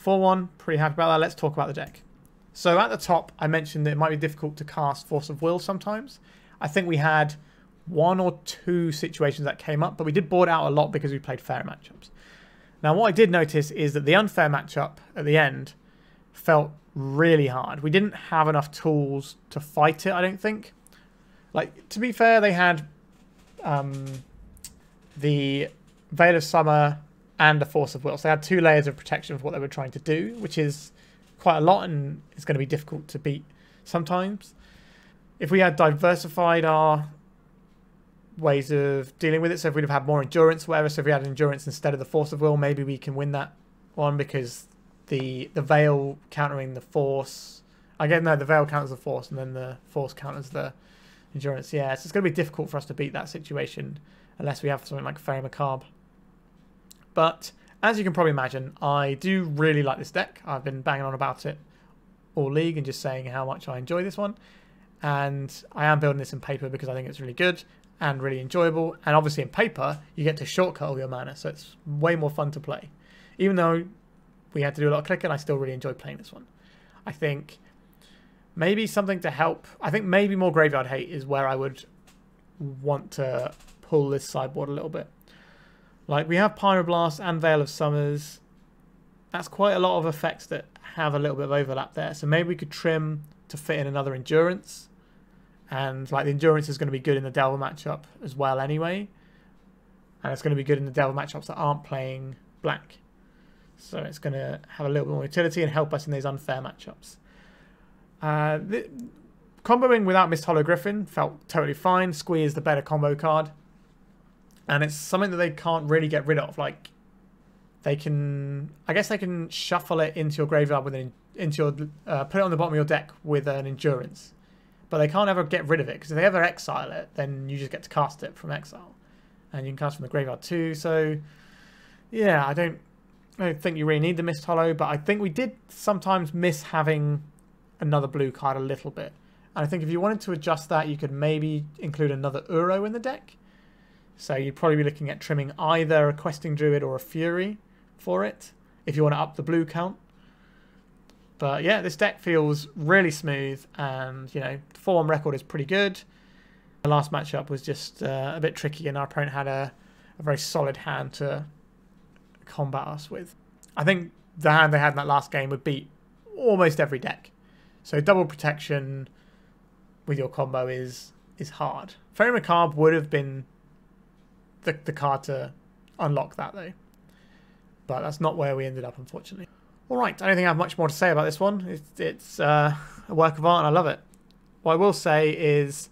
4-1, pretty happy about that. Let's talk about the deck. So at the top, I mentioned that it might be difficult to cast Force of Will sometimes. I think we had 1 or 2 situations that came up, but we did board out a lot because we played fair matchups. Now, what I did notice is that the unfair matchup at the end felt really hard. We didn't have enough tools to fight it, I don't think. Like, to be fair, they had the Veil of Summer and the Force of Will. So they had 2 layers of protection for what they were trying to do, which is quite a lot and it's going to be difficult to beat sometimes. If we had diversified our ways of dealing with it, so if we'd have had more endurance or whatever, so if we had endurance instead of the Force of Will, maybe we can win that one because the Veil countering the Force... Again, no, the Veil counters the Force and then the Force counters the endurance. Yeah, so it's going to be difficult for us to beat that situation unless we have something like Faerie Macabre. But as you can probably imagine, I do really like this deck. I've been banging on about it all league and just saying how much I enjoy this one. And I am building this in paper because I think it's really good and really enjoyable. And obviously in paper, you get to shortcut all your mana, so it's way more fun to play. Even though we had to do a lot of clicking, I still really enjoy playing this one. I think maybe something to help. I think maybe more Graveyard Hate is where I would want to pull this sideboard a little bit. Like, we have Pyroblast and Veil of Summers. That's quite a lot of effects that have a little bit of overlap there. So maybe we could trim to fit in another Endurance. And, like, the Endurance is going to be good in the Delver matchup as well anyway. And it's going to be good in the Delver matchups that aren't playing black. So it's going to have a little bit more utility and help us in these unfair matchups. Comboing without Mist Hollow Griffin felt totally fine. Squee is the better combo card. And it's something that they can't really get rid of. Like, they can, I guess they can shuffle it into your graveyard with put it on the bottom of your deck with an endurance. But they can't ever get rid of it, because if they ever exile it, then you just get to cast it from exile. And you can cast from the graveyard too, so yeah, I don't think you really need the Mist Hollow, but I think we did sometimes miss having another blue card a little bit. And I think if you wanted to adjust that, you could maybe include another Uro in the deck. So you'd probably be looking at trimming either a Questing Druid or a Fury for it, if you want to up the blue count. But yeah, this deck feels really smooth, and you know, the form record is pretty good. The last matchup was just a bit tricky, and our opponent had a very solid hand to combat us with. I think the hand they had in that last game would beat almost every deck. So double protection with your combo is hard. Faerie Macabre would have been the card to unlock that though. But that's not where we ended up, unfortunately. Alright, I don't think I have much more to say about this one. It's a work of art and I love it. What I will say is,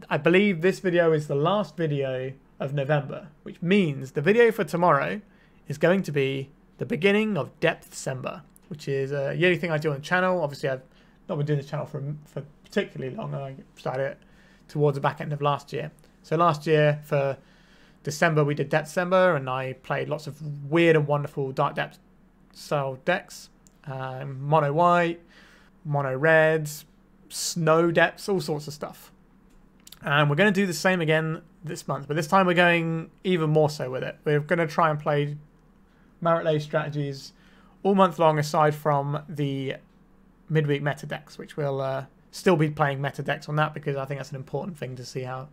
I believe this video is the last video of November, which means the video for tomorrow is going to be the beginning of Depth-December, which is a yearly thing I do on the channel. Obviously, I've not been doing this channel for particularly long. I started it towards the back end of last year. So last year, for December, we did Depth-December, and I played lots of weird and wonderful Dark Depth style decks. Mono white, mono red, snow depths, all sorts of stuff. And we're going to do the same again this month, but this time we're going even more so with it. We're going to try and play Marit Lay strategies all month long, aside from the midweek meta decks, which we'll still be playing meta decks on that, because I think that's an important thing to see how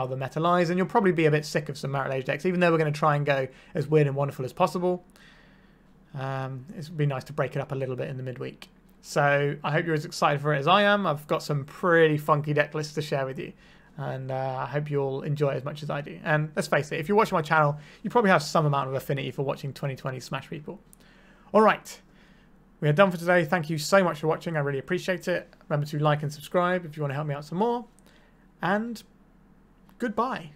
the meta lies. And you'll probably be a bit sick of some Marit Lay decks, even though we're going to try and go as weird and wonderful as possible. It would be nice to break it up a little bit in the midweek. So I hope you're as excited for it as I am. I've got some pretty funky deck lists to share with you, and I hope you'll enjoy it as much as I do. And let's face it, if you're watching my channel, you probably have some amount of affinity for watching 2020 Smash people. Alright, we are done for today. Thank you so much for watching. I really appreciate it. Remember to like and subscribe if you want to help me out some more. And goodbye.